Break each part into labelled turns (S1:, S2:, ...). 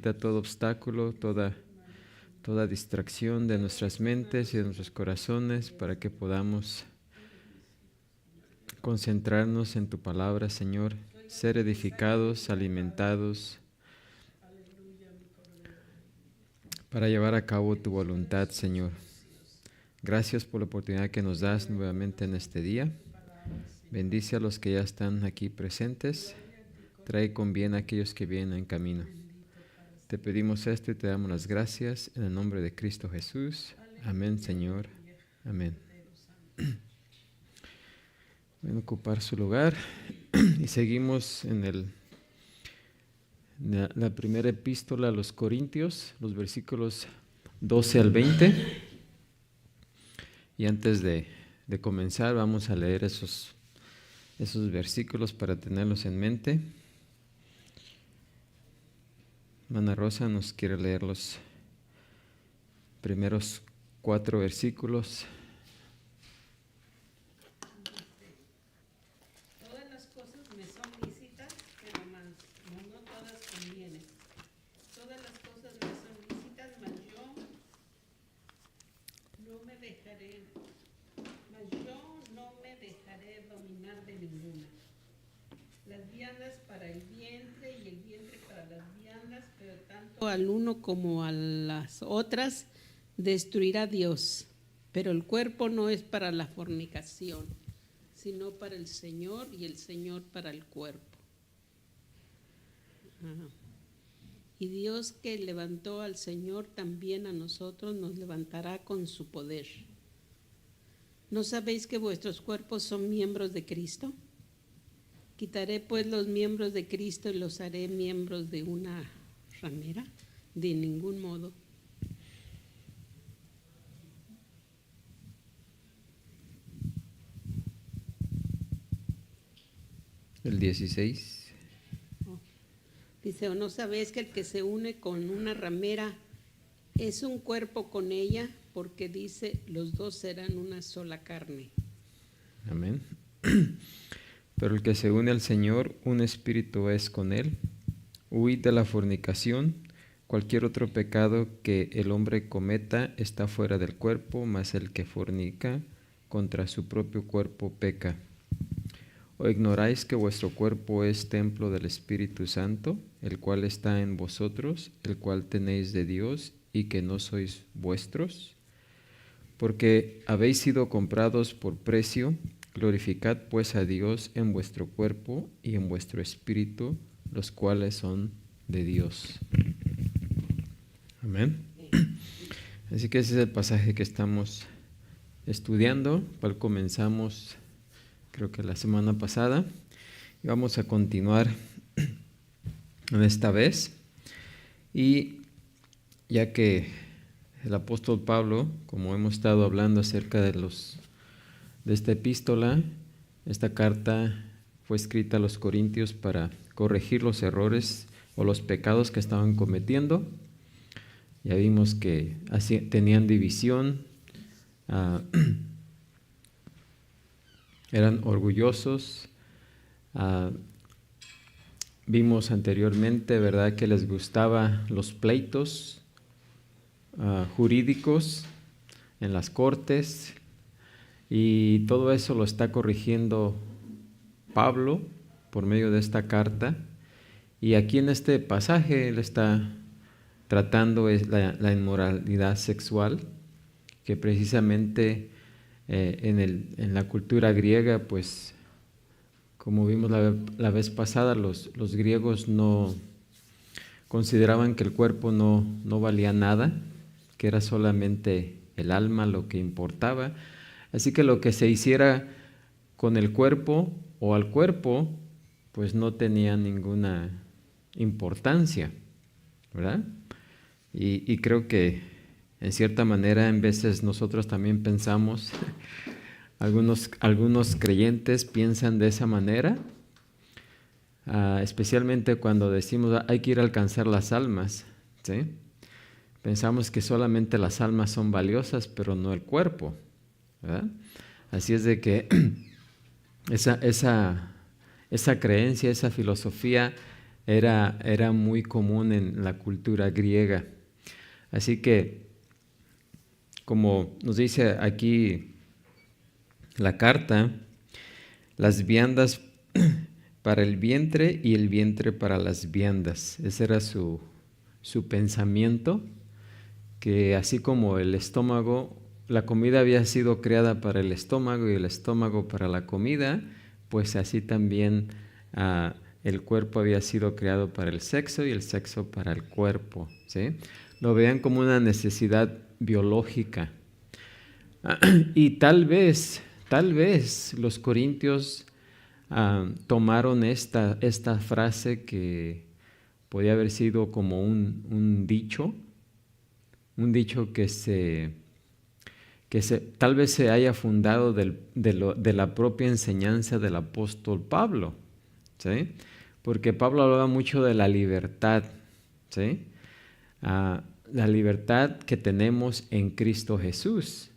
S1: quita todo obstáculo, toda distracción de nuestras mentes y de nuestros corazones para que podamos concentrarnos en tu palabra, Señor, ser edificados, alimentados, para llevar a cabo tu voluntad, Señor. Gracias por la oportunidad que nos das nuevamente en este día. Bendice a los que ya están aquí presentes. Trae con bien a aquellos que vienen en camino. Te pedimos esto y te damos las gracias en el nombre de Cristo Jesús. Amén, Señor. Amén. Voy a ocupar su lugar y seguimos en la primera epístola a los Corintios, los versículos 12 al 20. Y antes de comenzar vamos a leer esos versículos para tenerlos en mente. Hermana Rosa nos quiere leer los primeros 4 versículos.
S2: Todas las cosas me son lícitas, pero no todas convienen. Todas las cosas me son lícitas, mas yo no me dejaré dominar de ninguna. Las viandas para el vientre y el vientre para las viandas, pero tanto al uno como a las otras destruirá Dios. Pero el cuerpo no es para la fornicación, sino para el Señor, y el Señor para el cuerpo. Y Dios, que levantó al Señor, también a nosotros nos levantará con su poder. ¿No sabéis que vuestros cuerpos son miembros de Cristo? ¿Quitaré pues los miembros de Cristo y los haré miembros de una ramera? De ningún modo.
S1: El 16.
S2: Dice, ¿o no sabéis que el que se une con una ramera es un cuerpo con ella? Porque dice, los dos serán una sola carne.
S1: Amén. Pero el que se une al Señor, un espíritu es con Él. Huid de la fornicación. Cualquier otro pecado que el hombre cometa está fuera del cuerpo, mas el que fornica contra su propio cuerpo peca. ¿O ignoráis que vuestro cuerpo es templo del Espíritu Santo, el cual está en vosotros, el cual tenéis de Dios, y que no sois vuestros? Porque habéis sido comprados por precio. Glorificad pues a Dios en vuestro cuerpo y en vuestro espíritu, los cuales son de Dios. Amén. Así que ese es el pasaje que estamos estudiando, cual comenzamos creo que la semana pasada, y vamos a continuar en esta vez. Y ya que el apóstol Pablo, como hemos estado hablando acerca de esta epístola, esta carta fue escrita a los Corintios para corregir los errores o los pecados que estaban cometiendo. Ya vimos que así tenían división, eran orgullosos. Vimos anteriormente, ¿verdad?, que les gustaba los pleitos jurídicos en las cortes, y todo eso lo está corrigiendo Pablo por medio de esta carta. Y aquí en este pasaje él está tratando la inmoralidad sexual, que precisamente en la cultura griega, pues como vimos la vez pasada, los griegos no consideraban que el cuerpo no valía nada, que era solamente el alma lo que importaba. Así que lo que se hiciera con el cuerpo o al cuerpo, pues no tenía ninguna importancia, ¿verdad? Y creo que en cierta manera en veces nosotros también pensamos, algunos creyentes piensan de esa manera, especialmente cuando decimos hay que ir a alcanzar las almas, ¿sí? Pensamos que solamente las almas son valiosas, pero no el cuerpo, ¿verdad? Así es de que esa creencia, esa filosofía era muy común en la cultura griega. Así que, como nos dice aquí la carta, las viandas para el vientre y el vientre para las viandas. Ese era su pensamiento, que así como el estómago, la comida había sido creada para el estómago y el estómago para la comida, pues así también el cuerpo había sido creado para el sexo y el sexo para el cuerpo, ¿sí? Lo veían como una necesidad biológica. Y tal vez los corintios tomaron esta frase que podía haber sido como un dicho que tal vez se haya fundado de la propia enseñanza del apóstol Pablo, ¿sí? Porque Pablo hablaba mucho de la libertad, ¿sí? La libertad que tenemos en Cristo Jesús.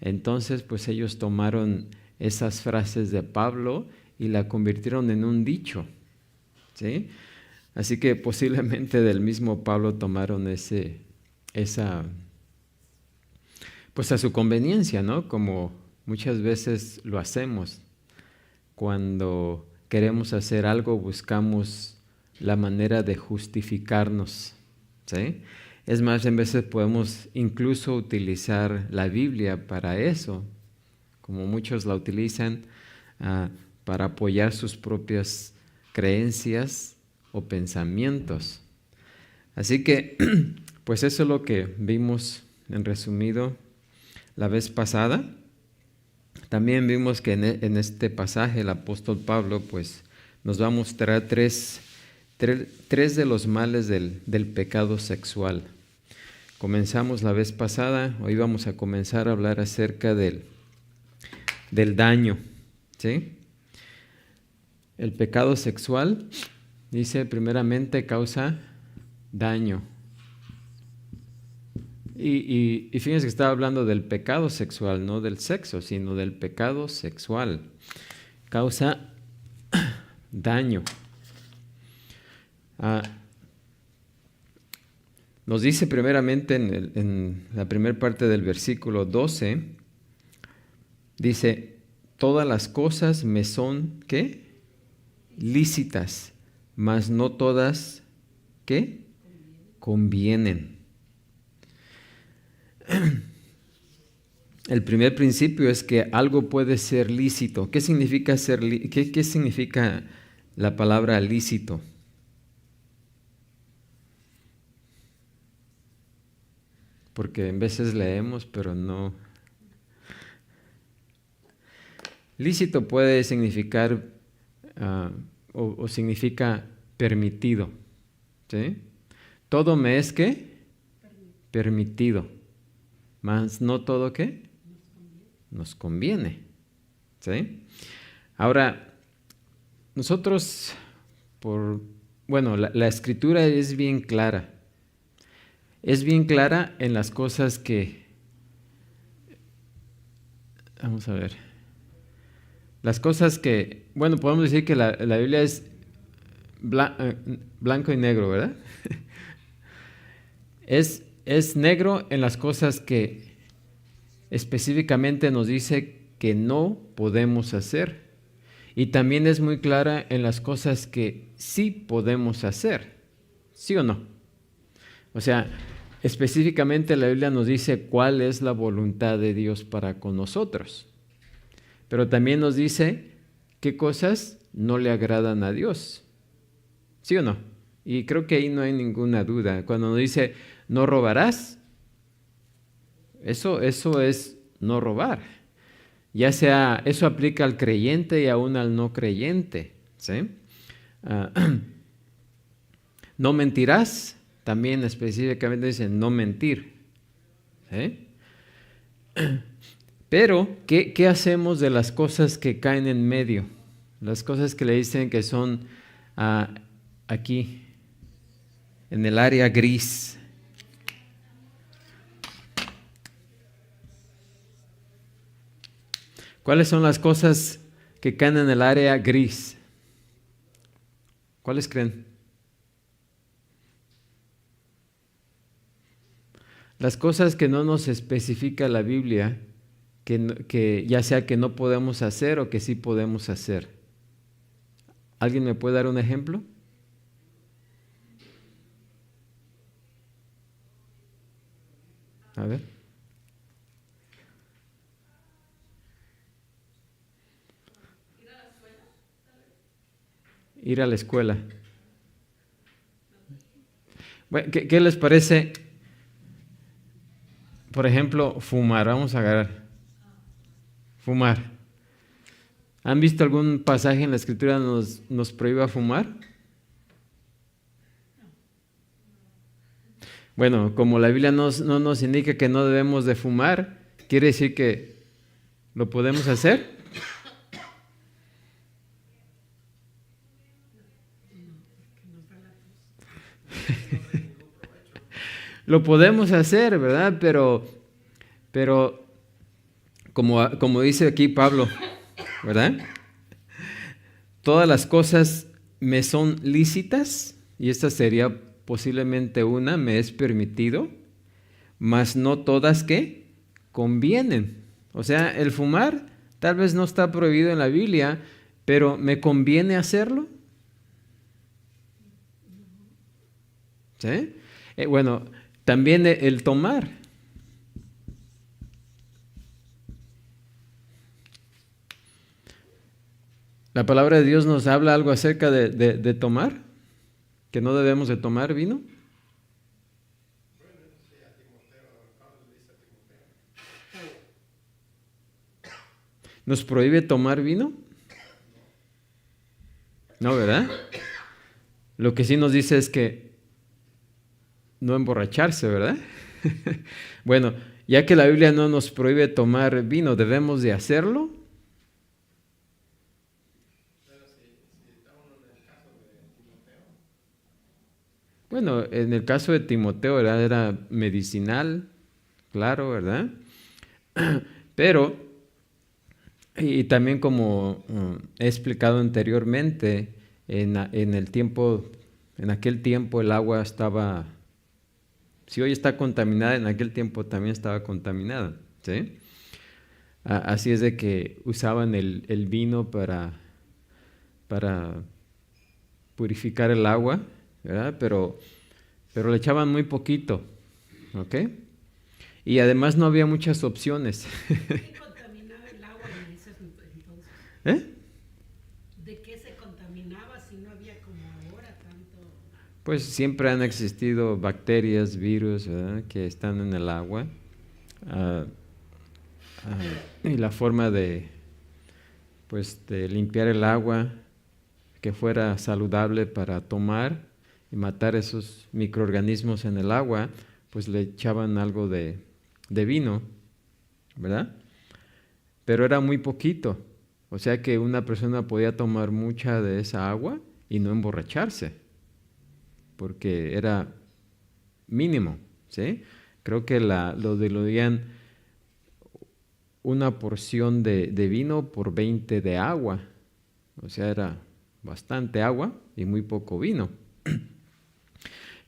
S1: Entonces, pues ellos tomaron esas frases de Pablo y la convirtieron en un dicho, ¿sí? Así que posiblemente del mismo Pablo tomaron esa, pues a su conveniencia, ¿no? Como muchas veces lo hacemos. Cuando queremos hacer algo, buscamos la manera de justificarnos, ¿sí? Es más, en veces podemos incluso utilizar la Biblia para eso, como muchos la utilizan para apoyar sus propias creencias o pensamientos. Así que, pues eso es lo que vimos en resumido la vez pasada. También vimos que en este pasaje el apóstol Pablo pues nos va a mostrar tres de los males del pecado sexual. Comenzamos la vez pasada, hoy vamos a comenzar a hablar acerca del daño, ¿sí? El pecado sexual, dice, primeramente causa daño. Y fíjense que estaba hablando del pecado sexual, no del sexo, sino del pecado sexual. Causa daño. Nos dice primeramente en la primera parte del versículo 12, dice, todas las cosas me son, ¿qué? Lícitas, mas no todas, ¿qué? Convienen. El primer principio es que algo puede ser lícito. ¿Qué significa qué significa la palabra lícito? Porque en veces leemos, pero no. Lícito puede significar o significa permitido, ¿sí? Todo me es ¿qué? Permitido. Mas no todo ¿qué? Nos conviene, ¿sí? Ahora, nosotros, la escritura es bien clara. Es bien clara en las cosas que, vamos a ver, las cosas que, podemos decir que la Biblia es blanco y negro, ¿verdad? Es negro en las cosas que específicamente nos dice que no podemos hacer. Y también es muy clara en las cosas que sí podemos hacer. ¿Sí o no? O sea, específicamente la Biblia nos dice cuál es la voluntad de Dios para con nosotros. Pero también nos dice qué cosas no le agradan a Dios. ¿Sí o no? Y creo que ahí no hay ninguna duda. Cuando nos dice no robarás, eso es no robar. Ya sea, eso aplica al creyente y aún al no creyente, ¿sí? No mentirás, también específicamente dice no mentir, ¿sí? Pero, ¿qué hacemos de las cosas que caen en medio? Las cosas que le dicen que son aquí, en el área gris. ¿Cuáles son las cosas que caen en el área gris? ¿Cuáles creen? Las cosas que no nos especifica la Biblia, que ya sea que no podemos hacer o que sí podemos hacer. ¿Alguien me puede dar un ejemplo? A ver. Ir a la escuela. Bueno, ¿qué les parece? Por ejemplo, fumar. Vamos a agarrar. Fumar. ¿Han visto algún pasaje en la Escritura nos prohíba fumar? Bueno, como la Biblia no nos indica que no debemos de fumar, ¿quiere decir que lo podemos hacer? Lo podemos hacer, ¿verdad? Pero como dice aquí Pablo, ¿verdad? Todas las cosas me son lícitas, y esta sería posiblemente una, me es permitido, mas no todas que convienen. O sea, el fumar tal vez no está prohibido en la Biblia, pero ¿me conviene hacerlo? ¿Sí? Bueno, también el tomar. La palabra de Dios nos habla algo acerca de tomar, que no debemos de tomar vino. ¿Nos prohíbe tomar vino? No, ¿verdad? Lo que sí nos dice es que no emborracharse, ¿verdad? Bueno, ya que la Biblia no nos prohíbe tomar vino, ¿debemos de hacerlo? Bueno, en el caso de Timoteo era medicinal, claro, ¿verdad? Pero, y también como he explicado anteriormente, en aquel tiempo el agua estaba, si hoy está contaminada, en aquel tiempo también estaba contaminada, ¿sí? Así es de que usaban el vino para purificar el agua, ¿verdad? Pero le echaban muy poquito, ¿ok? Y además no había muchas opciones.
S2: ¿Qué contaminaba el agua en ese entonces?
S1: ¿Eh?
S2: ¿De qué se contaminaba si no había como ahora tanto?
S1: Pues siempre han existido bacterias, virus, ¿verdad?, que están en el agua. Y la forma de limpiar el agua, que fuera saludable para tomar y matar esos microorganismos en el agua, pues le echaban algo de vino, ¿verdad? Pero era muy poquito, o sea que una persona podía tomar mucha de esa agua y no emborracharse, porque era mínimo, ¿sí? Creo que lo diluían una porción de vino por 20 de agua, o sea, era bastante agua y muy poco vino.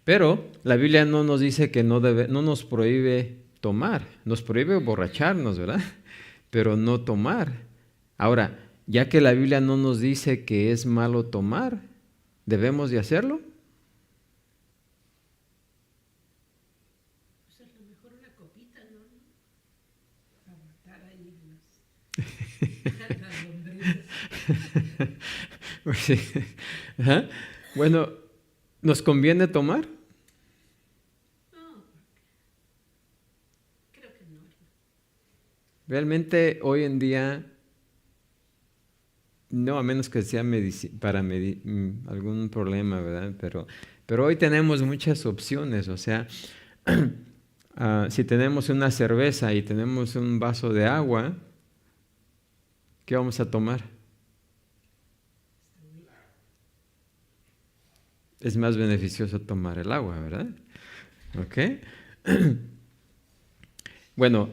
S1: Pero la Biblia no nos dice que no nos prohíbe tomar, nos prohíbe emborracharnos, ¿verdad? Pero no tomar. Ahora, ya que la Biblia no nos dice que es malo tomar, ¿debemos de hacerlo?
S2: Pues a lo mejor una copita, ¿no? Para matar ahí las lombrices.
S1: Pues sí. Ajá. Bueno, ¿nos conviene tomar?
S2: No, creo que no.
S1: Realmente hoy en día, no, a menos que sea para algún problema, ¿verdad? Pero hoy tenemos muchas opciones, o sea, si tenemos una cerveza y tenemos un vaso de agua, ¿qué vamos a tomar? Es más beneficioso tomar el agua, ¿verdad? ¿Ok? Bueno,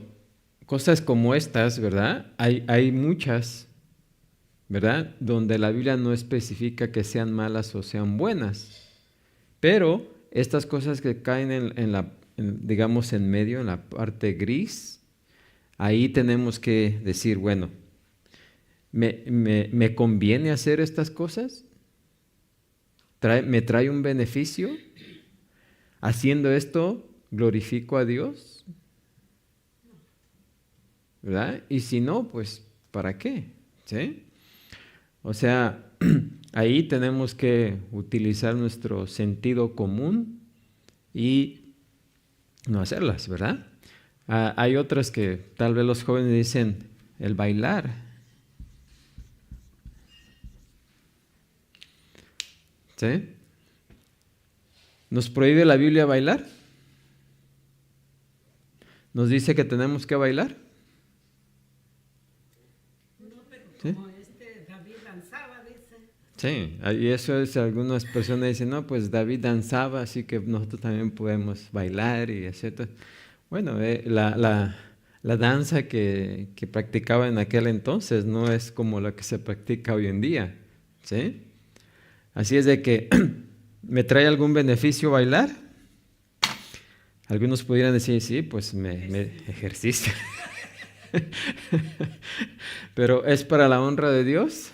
S1: cosas como estas, ¿verdad? Hay muchas, ¿verdad?, donde la Biblia no especifica que sean malas o sean buenas. Pero estas cosas que caen digamos en medio, en la parte gris, ahí tenemos que decir, bueno, ¿me conviene hacer estas cosas? ¿Me trae un beneficio? ¿Haciendo esto glorifico a Dios? ¿Verdad? Y si no, pues, ¿para qué? ¿Sí? O sea, ahí tenemos que utilizar nuestro sentido común y no hacerlas, ¿verdad? Hay otras que tal vez los jóvenes dicen, el bailar. ¿Sí? ¿Nos prohíbe la Biblia bailar? ¿Nos dice que tenemos que bailar?
S2: No, pero
S1: ¿Sí?
S2: como David danzaba, dice.
S1: Sí, y eso es, algunas personas dicen, no, pues David danzaba, así que nosotros también podemos bailar y etc. Bueno, la danza que practicaba en aquel entonces no es como la que se practica hoy en día, ¿sí? Así es de que, ¿me trae algún beneficio bailar? Algunos pudieran decir, sí, pues me ejercicio. Pero ¿es para la honra de Dios?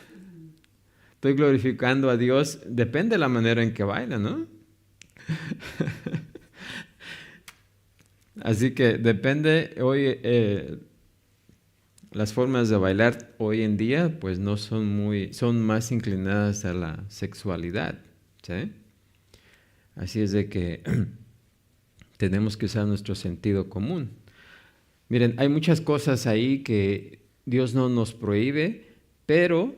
S1: Estoy glorificando a Dios, depende de la manera en que baila, ¿no? Así que depende, hoy las formas de bailar hoy en día pues no son más inclinadas a la sexualidad, ¿sí? Así es de que tenemos que usar nuestro sentido común. Miren, hay muchas cosas ahí que Dios no nos prohíbe, pero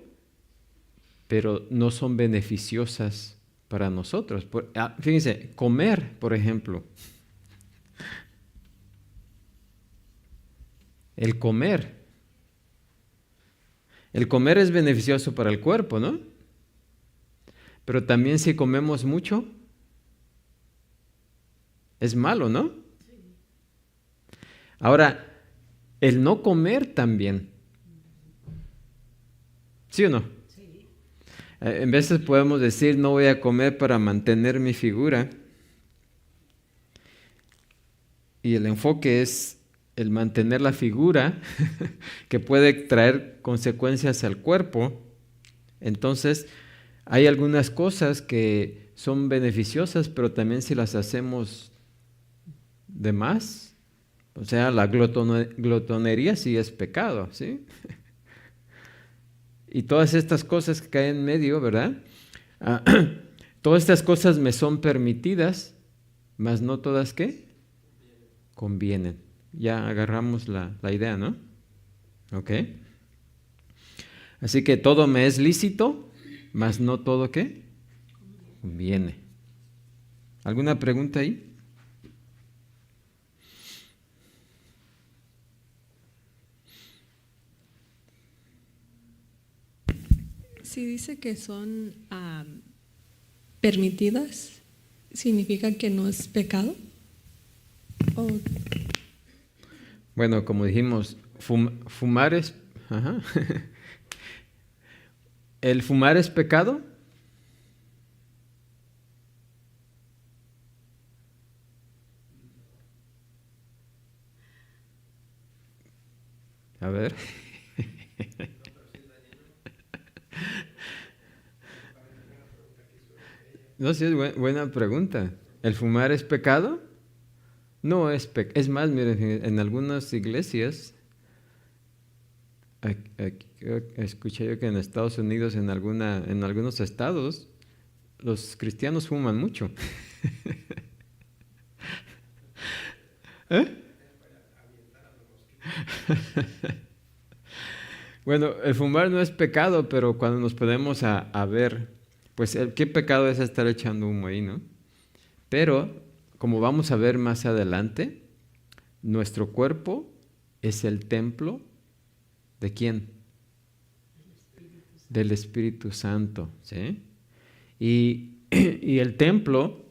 S1: no son beneficiosas para nosotros. Fíjense, comer, por ejemplo. El comer es beneficioso para el cuerpo, ¿no? Pero también si comemos mucho, es malo, ¿no? Ahora, el no comer también. ¿Sí o no?
S2: Sí.
S1: En veces podemos decir, no voy a comer para mantener mi figura. Y el enfoque es el mantener la figura, que puede traer consecuencias al cuerpo. Entonces, hay algunas cosas que son beneficiosas, pero también si las hacemos de más, o sea, la glotonería sí es pecado, ¿sí? Y todas estas cosas que caen en medio, ¿verdad? Todas estas cosas me son permitidas, mas no todas, ¿qué? Convienen. Ya agarramos la idea, ¿no? ¿Ok? Así que todo me es lícito, mas no todo, ¿qué? Conviene. ¿Alguna pregunta ahí?
S3: Si dice que son permitidas, ¿significa que no es pecado? ¿O
S1: Bueno, como dijimos, fumar es... Ajá. ¿El fumar es pecado? A ver. No, sí, es buena pregunta. ¿El fumar es pecado? No es pecado. Es más, miren, en algunas iglesias, escuché yo que en Estados Unidos, en algunos estados, los cristianos fuman mucho. ¿Eh? Bueno, el fumar no es pecado, pero cuando nos ponemos a ver, pues qué pecado es estar echando humo ahí, ¿no? Pero, como vamos a ver más adelante, nuestro cuerpo es el templo ¿de quién? Del Espíritu Santo, ¿sí? Y el templo,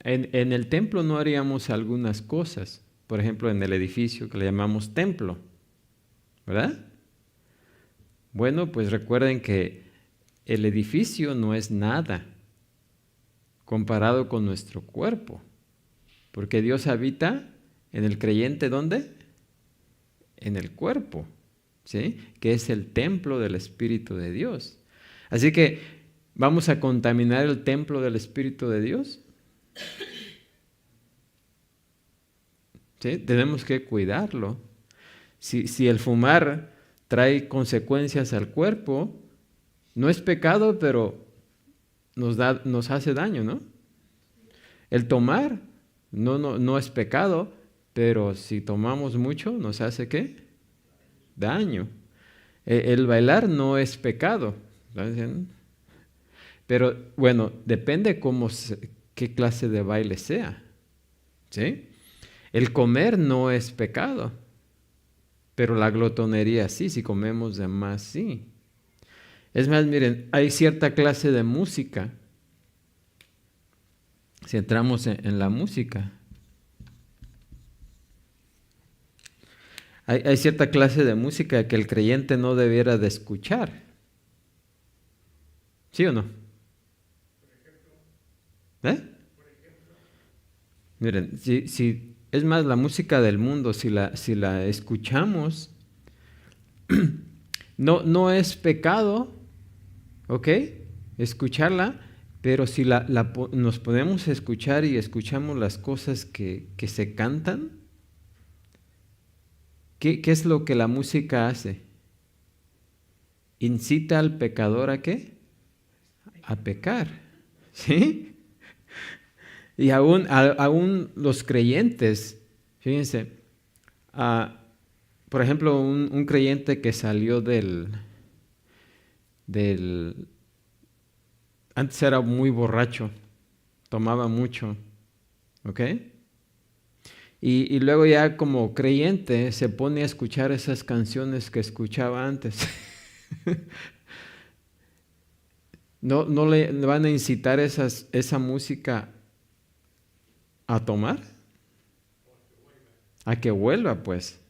S1: en el templo no haríamos algunas cosas, por ejemplo, en el edificio que le llamamos templo, ¿verdad? Bueno, pues recuerden que el edificio no es nada comparado con nuestro cuerpo, porque Dios habita en el creyente, ¿dónde? En el cuerpo, ¿sí? Que es el templo del Espíritu de Dios. Así que, ¿vamos a contaminar el templo del Espíritu de Dios? ¿Sí? Tenemos que cuidarlo. Si el fumar trae consecuencias al cuerpo, no es pecado, pero nos hace daño, ¿no? El tomar no es pecado, pero si tomamos mucho, ¿nos hace qué? Daño. El bailar no es pecado, ¿estás diciendo? Pero bueno, depende qué clase de baile sea, ¿sí? El comer no es pecado, pero la glotonería sí, si comemos de más, sí. Es más, miren, hay cierta clase de música. Si entramos en la música, hay cierta clase de música que el creyente no debiera de escuchar. ¿Sí o no? ¿Eh? Miren, si es más la música del mundo, si la escuchamos, no es pecado, ¿ok? Escucharla, pero si nos podemos escuchar y escuchamos las cosas que se cantan, ¿qué es lo que la música hace? Incita al pecador ¿a qué? A pecar, ¿sí? Y aún los creyentes, fíjense, por ejemplo, un creyente que salió antes era muy borracho, tomaba mucho, ¿ok? Y luego ya como creyente se pone a escuchar esas canciones que escuchaba antes. ¿No le van a incitar esa música a tomar? A que vuelva, pues.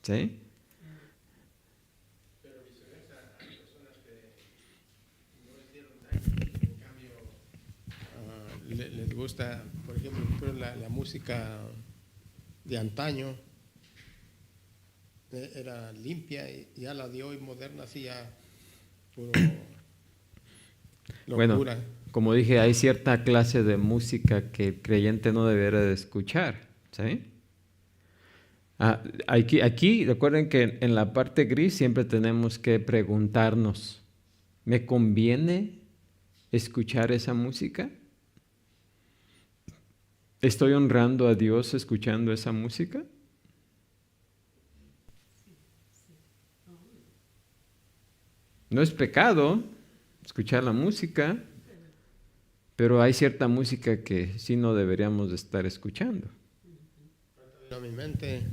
S1: ¿Sí?
S4: Pero viceversa, hay personas que no les dieron daño, en cambio les gusta, por ejemplo, la música de antaño era limpia y ya la de hoy moderna sí ya puro
S1: Bueno,
S4: locura.
S1: como dije, hay cierta clase de música que el creyente no debería de escuchar, ¿sí? Aquí, recuerden que en la parte gris siempre tenemos que preguntarnos, ¿me conviene escuchar esa música? ¿Estoy honrando a Dios escuchando esa música? No es pecado escuchar la música, pero hay cierta música que sí no deberíamos de estar escuchando.
S4: Ahorita vino a mi mente,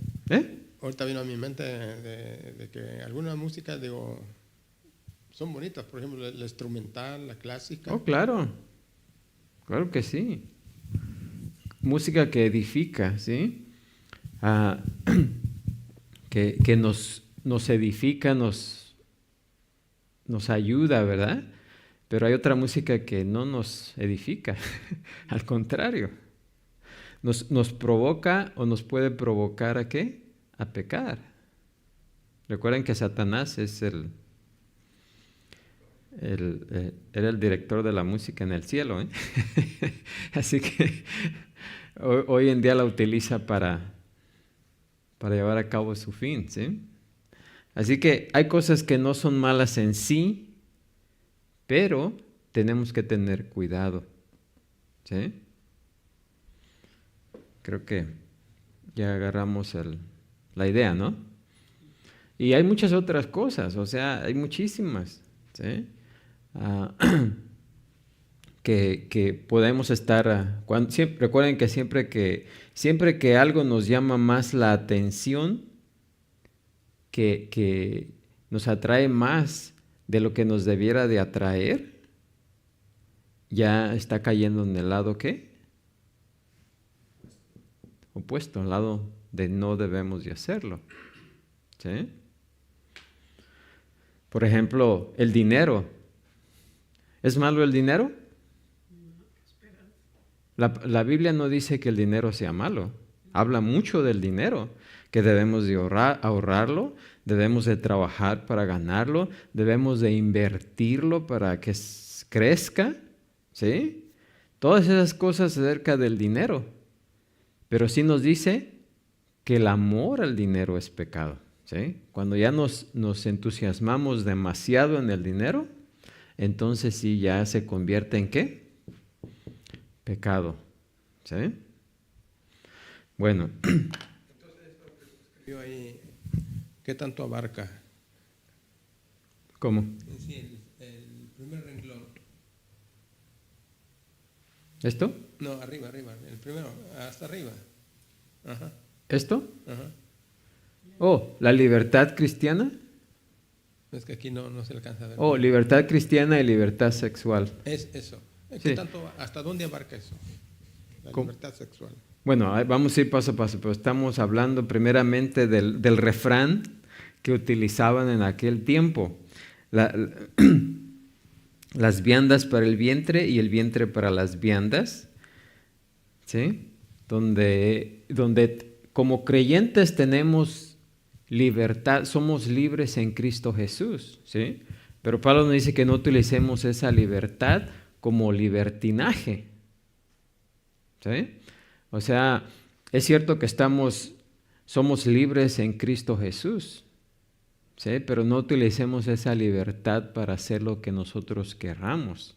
S4: ahorita vino a mi mente de que algunas músicas, digo, son bonitas, por ejemplo, la instrumental, la clásica.
S1: Oh, claro, claro que sí. Música que edifica, ¿sí? Que nos edifica, nos ayuda, ¿verdad? Pero hay otra música que no nos edifica, al contrario. Nos provoca o nos puede provocar ¿a qué? A pecar. Recuerden que Satanás es era el director de la música en el cielo, ¿eh? Así que hoy en día la utiliza para llevar a cabo su fin, ¿sí? Así que hay cosas que no son malas en sí, pero tenemos que tener cuidado, ¿sí? Creo que ya agarramos la idea, ¿no? Y hay muchas otras cosas, o sea, hay muchísimas, ¿sí? Que podemos estar, recuerden que siempre que algo nos llama más la atención, que nos atrae más de lo que nos debiera de atraer, ya está cayendo en el lado ¿qué? Opuesto, al lado de no debemos de hacerlo, ¿sí? Por ejemplo, el dinero. ¿Es malo el dinero? La Biblia no dice que el dinero sea malo. Habla mucho del dinero, que debemos de ahorrarlo, debemos de trabajar para ganarlo, debemos de invertirlo para que crezca, ¿sí? Todas esas cosas acerca del dinero. Pero sí nos dice que el amor al dinero es pecado, ¿sí? Cuando ya nos entusiasmamos demasiado en el dinero, entonces sí ya se convierte ¿en qué? Pecado, ¿sí? Bueno.
S4: Entonces, esto que se escribió ahí, ¿qué tanto abarca?
S1: ¿Cómo?
S4: Sí, el primer renglón.
S1: ¿Esto?
S4: No, arriba, el primero, hasta arriba. Ajá,
S1: ¿Esto?
S4: ajá.
S1: Oh, la libertad cristiana.
S4: Es que aquí no se alcanza a ver.
S1: Oh, libertad cristiana y libertad sexual.
S4: Es eso. ¿Qué
S1: Sí.
S4: tanto, hasta dónde abarca eso? La
S1: ¿Cómo?
S4: libertad sexual.
S1: Bueno, vamos a ir paso a paso, pero estamos hablando primeramente del refrán que utilizaban en aquel tiempo. Las viandas para el vientre y el vientre para las viandas, ¿sí? Donde como creyentes tenemos libertad, somos libres en Cristo Jesús, ¿sí? Pero Pablo nos dice que no utilicemos esa libertad como libertinaje, ¿sí? O sea, es cierto que somos libres en Cristo Jesús, ¿sí? Pero no utilicemos esa libertad para hacer lo que nosotros querramos.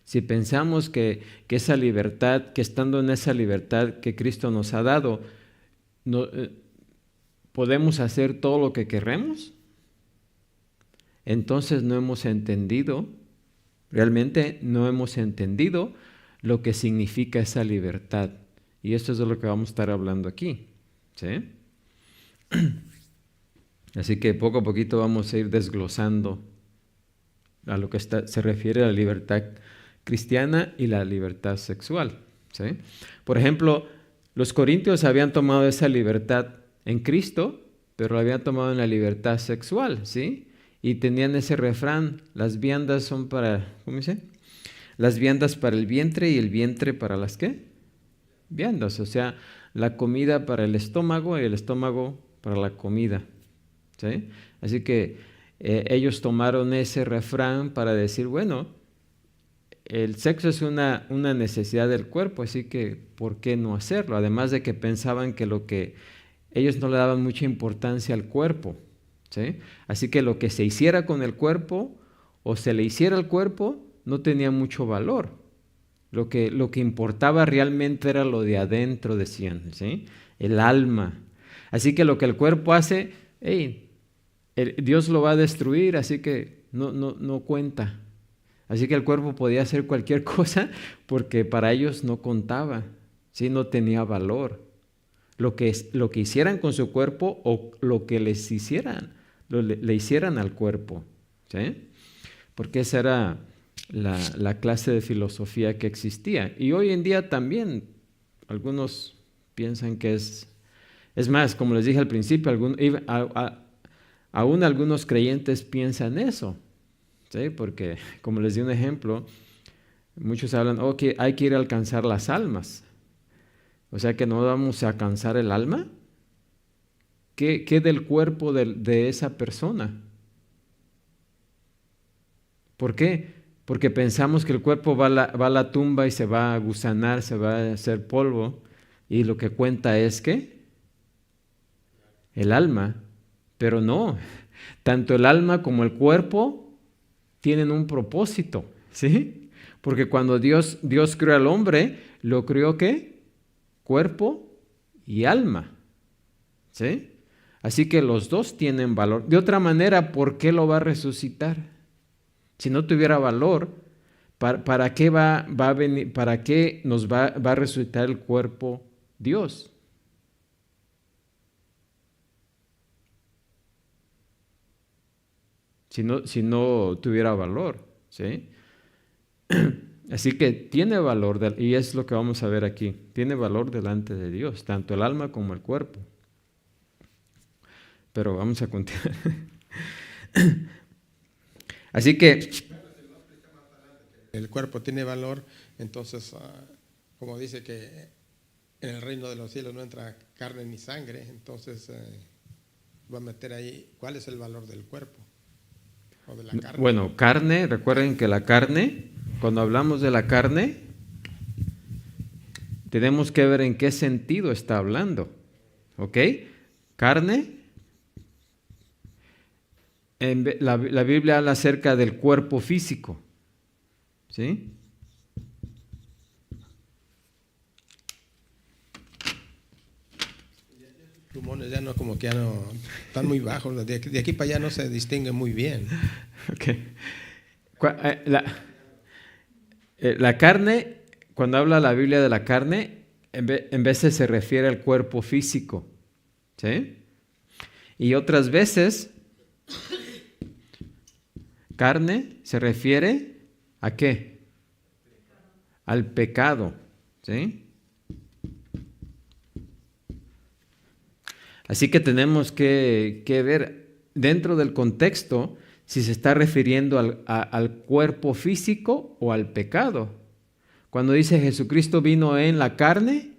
S1: Si pensamos que esa libertad, que estando en esa libertad que Cristo nos ha dado, podemos hacer todo lo que queremos, entonces no hemos entendido, realmente no hemos entendido lo que significa esa libertad. Y esto es de lo que vamos a estar hablando aquí, ¿sí? Así que poco a poquito vamos a ir desglosando a lo que se refiere a la libertad cristiana y la libertad sexual, ¿sí? Por ejemplo, los corintios habían tomado esa libertad en Cristo, pero la habían tomado en la libertad sexual, ¿sí? Y tenían ese refrán, las viandas son para, ¿cómo dice? Las viandas para el vientre y el vientre para las ¿qué? Viandas, o sea, la comida para el estómago y el estómago para la comida, ¿sí? Así que ellos tomaron ese refrán para decir, bueno, el sexo es una necesidad del cuerpo, así que ¿por qué no hacerlo? Además de que pensaban que ellos no le daban mucha importancia al cuerpo, ¿sí? Así que lo que se hiciera con el cuerpo o se le hiciera al cuerpo no tenía mucho valor. Lo que importaba realmente era lo de adentro, decían, ¿sí? El alma. Así que lo que el cuerpo hace, Dios lo va a destruir, así que no cuenta. Así que el cuerpo podía hacer cualquier cosa porque para ellos no contaba, ¿sí? No tenía valor. Lo que hicieran con su cuerpo o lo que les hicieran, le hicieran al cuerpo, ¿sí? Porque esa era la clase de filosofía que existía. Y hoy en día también algunos piensan que es más, como les dije al principio, aún algunos creyentes piensan eso, ¿sí? Porque, como les di un ejemplo, muchos hablan, que hay que ir a alcanzar las almas. O sea que no vamos a alcanzar el alma. ¿Qué del cuerpo de esa persona? ¿Por qué? Porque pensamos que el cuerpo va a la tumba y se va a gusanar, se va a hacer polvo, y lo que cuenta es ¿qué? El alma. Pero no, tanto el alma como el cuerpo tienen un propósito, ¿sí? Porque cuando Dios creó al hombre, lo creó ¿qué? Cuerpo y alma, ¿sí? Así que los dos tienen valor. De otra manera, ¿por qué lo va a resucitar? Si no tuviera valor, ¿para qué va a venir? ¿Para qué nos va a resucitar el cuerpo Dios? Si no tuviera valor, ¿sí? Así que tiene valor, y es lo que vamos a ver aquí. Tiene valor delante de Dios, tanto el alma como el cuerpo. Pero vamos a continuar. Así que
S4: El cuerpo tiene valor, entonces como dice que en el reino de los cielos no entra carne ni sangre, entonces va a meter ahí cuál es el valor del cuerpo o de la carne.
S1: Bueno, carne, recuerden que la carne, cuando hablamos de la carne, tenemos que ver en qué sentido está hablando. ¿Ok? Carne. La Biblia habla acerca del cuerpo físico. ¿Sí?
S4: Pulmones ya no, como que ya no, están muy bajos, de aquí para allá no se distingue muy bien.
S1: Okay. La carne, cuando habla la Biblia de la carne, en veces se refiere al cuerpo físico, ¿sí? Y otras veces, carne se refiere ¿a qué? Al pecado, ¿sí? Así que tenemos que ver dentro del contexto si se está refiriendo al cuerpo físico o al pecado. Cuando dice Jesucristo vino en la carne,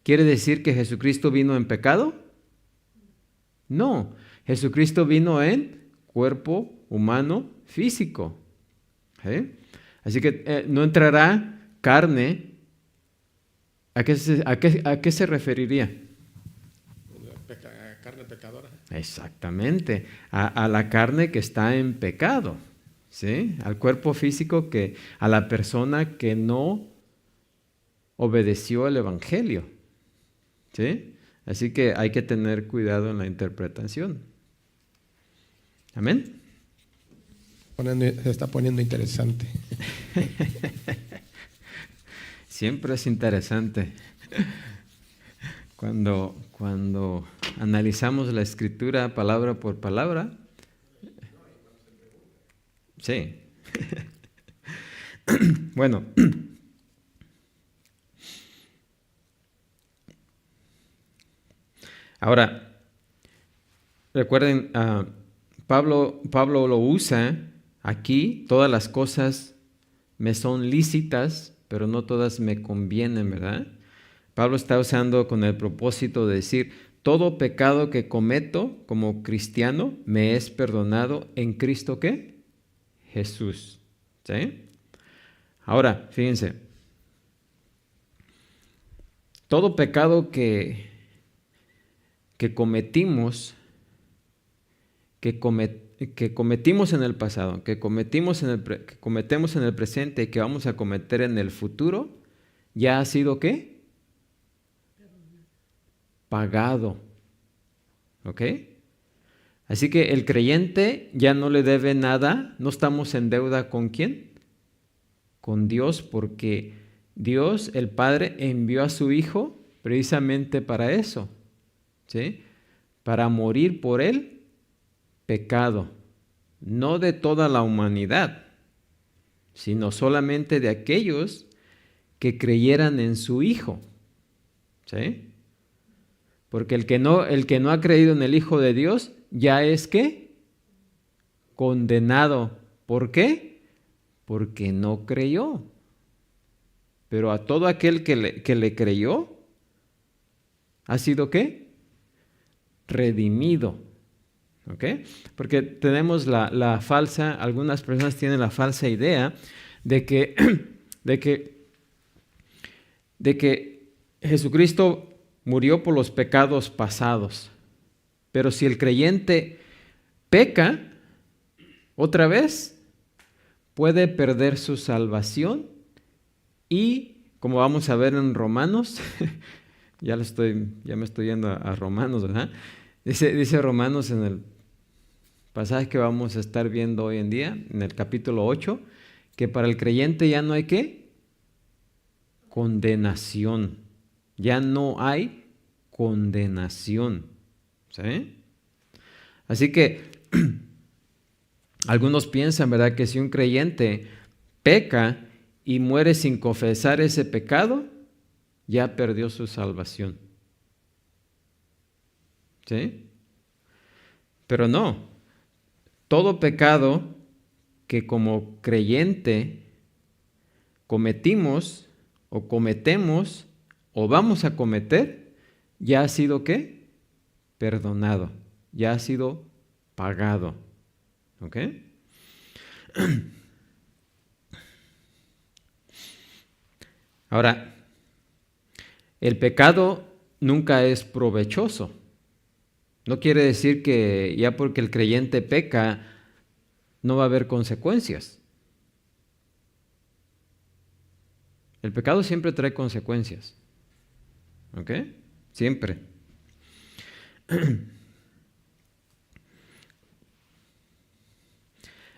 S1: ¿quiere decir que Jesucristo vino en pecado? No, Jesucristo vino en cuerpo humano físico. ¿Sí? Así que no entrará carne. ¿A qué se referiría?
S4: Carne pecadora.
S1: Exactamente, a la carne que está en pecado, ¿sí? Al cuerpo físico, a la persona que no obedeció el Evangelio, ¿sí? Así que hay que tener cuidado en la interpretación. Amén.
S4: Se está poniendo interesante.
S1: Siempre es interesante cuando analizamos la Escritura palabra por palabra. Sí. Bueno. Ahora, recuerden, Pablo lo usa aquí, todas las cosas me son lícitas, pero no todas me convienen, ¿verdad? Pablo está usando con el propósito de decir, todo pecado que cometo como cristiano me es perdonado en Cristo, ¿qué? Jesús. ¿Sí? Ahora, fíjense, todo pecado que cometimos, que cometimos en el pasado, que cometemos en el presente y que vamos a cometer en el futuro, ya ha sido ¿qué? Pagado. ¿Ok? Así que el creyente ya no le debe nada, no estamos en deuda ¿con quién? Con Dios, porque Dios, el Padre, envió a su Hijo precisamente para eso, ¿sí? Para morir por el pecado, no de toda la humanidad, sino solamente de aquellos que creyeran en su Hijo, ¿sí? Porque el que no ha creído en el Hijo de Dios ya es ¿qué? Condenado. ¿Por qué? Porque no creyó. Pero a todo aquel que le creyó, ¿ha sido qué? Redimido. ¿Ok? Porque tenemos algunas personas tienen la falsa idea de que Jesucristo murió por los pecados pasados. Pero si el creyente peca otra vez, puede perder su salvación y, como vamos a ver en Romanos, ya me estoy yendo a Romanos, ¿verdad? Dice Romanos en el pasaje que vamos a estar viendo hoy en día, en el capítulo 8, que para el creyente ya no hay ¿qué? Condenación. Ya no hay condenación. ¿Sí? Así que algunos piensan, ¿verdad?, que si un creyente peca y muere sin confesar ese pecado, ya perdió su salvación. ¿Sí? Pero no. Todo pecado que como creyente cometimos o cometemos o vamos a cometer, ya ha sido ¿qué? Perdonado, ya ha sido pagado. ¿Ok? Ahora, el pecado nunca es provechoso. No quiere decir que ya porque el creyente peca, no va a haber consecuencias. El pecado siempre trae consecuencias. ¿Ok? Siempre.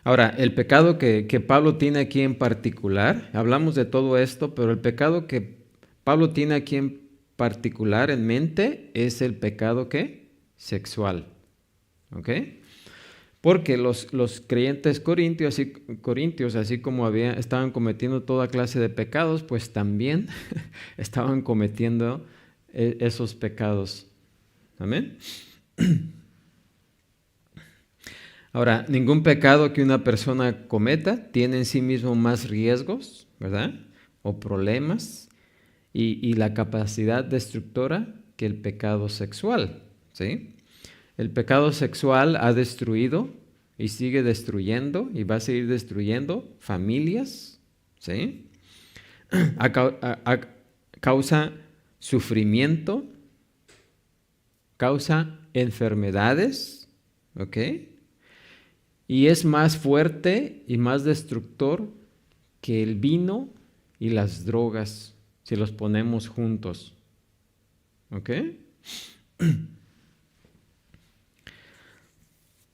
S1: Ahora, el pecado que Pablo tiene aquí en particular, hablamos de todo esto, pero el pecado que Pablo tiene aquí en particular en mente es el pecado ¿qué? Sexual. ¿Ok? Porque los creyentes corintios, así como estaban cometiendo toda clase de pecados, pues también estaban cometiendo esos pecados. ¿Amén? Ahora, ningún pecado que una persona cometa tiene en sí mismo más riesgos, ¿verdad? O problemas y la capacidad destructora que el pecado sexual, ¿sí? El pecado sexual ha destruido y sigue destruyendo y va a seguir destruyendo familias, ¿sí? Causa sufrimiento, causa enfermedades, ¿ok? Y es más fuerte y más destructor que el vino y las drogas si los ponemos juntos, ¿ok?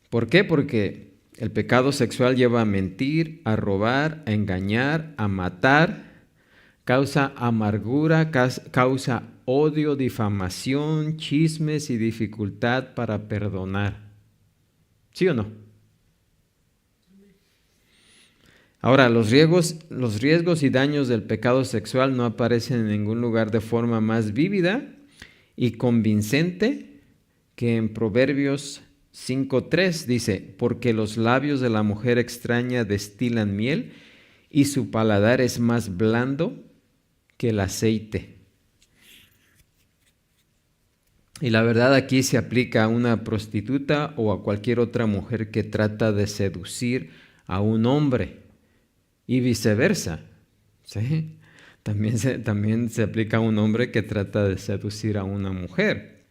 S1: ¿Por qué? Porque el pecado sexual lleva a mentir, a robar, a engañar, a matar, causa amargura, causa odio, difamación, chismes y dificultad para perdonar. ¿Sí o no? Ahora, los riesgos y daños del pecado sexual no aparecen en ningún lugar de forma más vívida y convincente que en Proverbios 5:3 dice, porque los labios de la mujer extraña destilan miel y su paladar es más blando que el aceite. Y la verdad aquí se aplica a una prostituta o a cualquier otra mujer que trata de seducir a un hombre y viceversa, ¿sí? También se aplica a un hombre que trata de seducir a una mujer.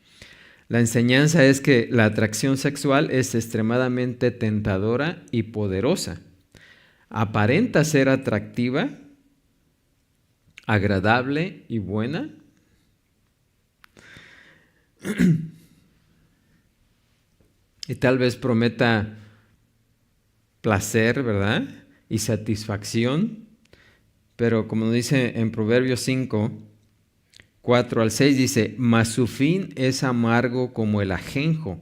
S1: La enseñanza es que la atracción sexual es extremadamente tentadora y poderosa. Aparenta ser atractiva, agradable y buena. Y tal vez prometa placer, ¿verdad? Y satisfacción. Pero como dice en Proverbios 5, 4 al 6 dice, mas su fin es amargo como el ajenjo,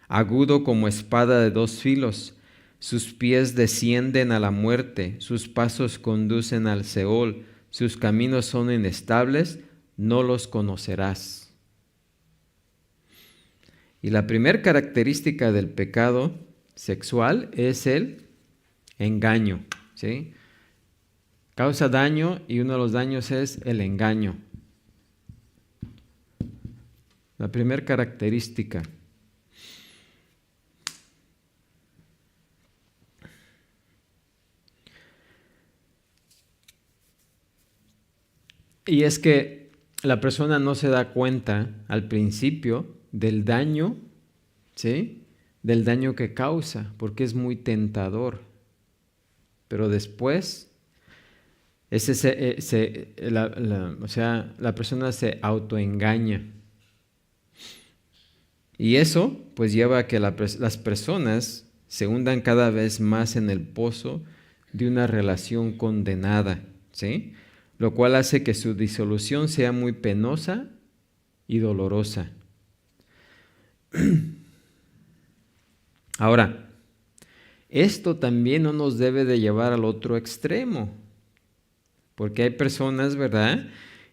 S1: agudo como espada de dos filos. Sus pies descienden a la muerte, sus pasos conducen al Seol, sus caminos son inestables, no los conocerás. Y la primera característica del pecado sexual es el engaño, ¿sí? Causa daño y uno de los daños es el engaño. La primera característica. Y es que la persona no se da cuenta al principio del daño, ¿sí? Del daño que causa, porque es muy tentador. Pero después, la persona se autoengaña. Y eso pues lleva a que las personas se hundan cada vez más en el pozo de una relación condenada, ¿sí? Lo cual hace que su disolución sea muy penosa y dolorosa. Ahora, esto también no nos debe de llevar al otro extremo, porque hay personas, ¿verdad?,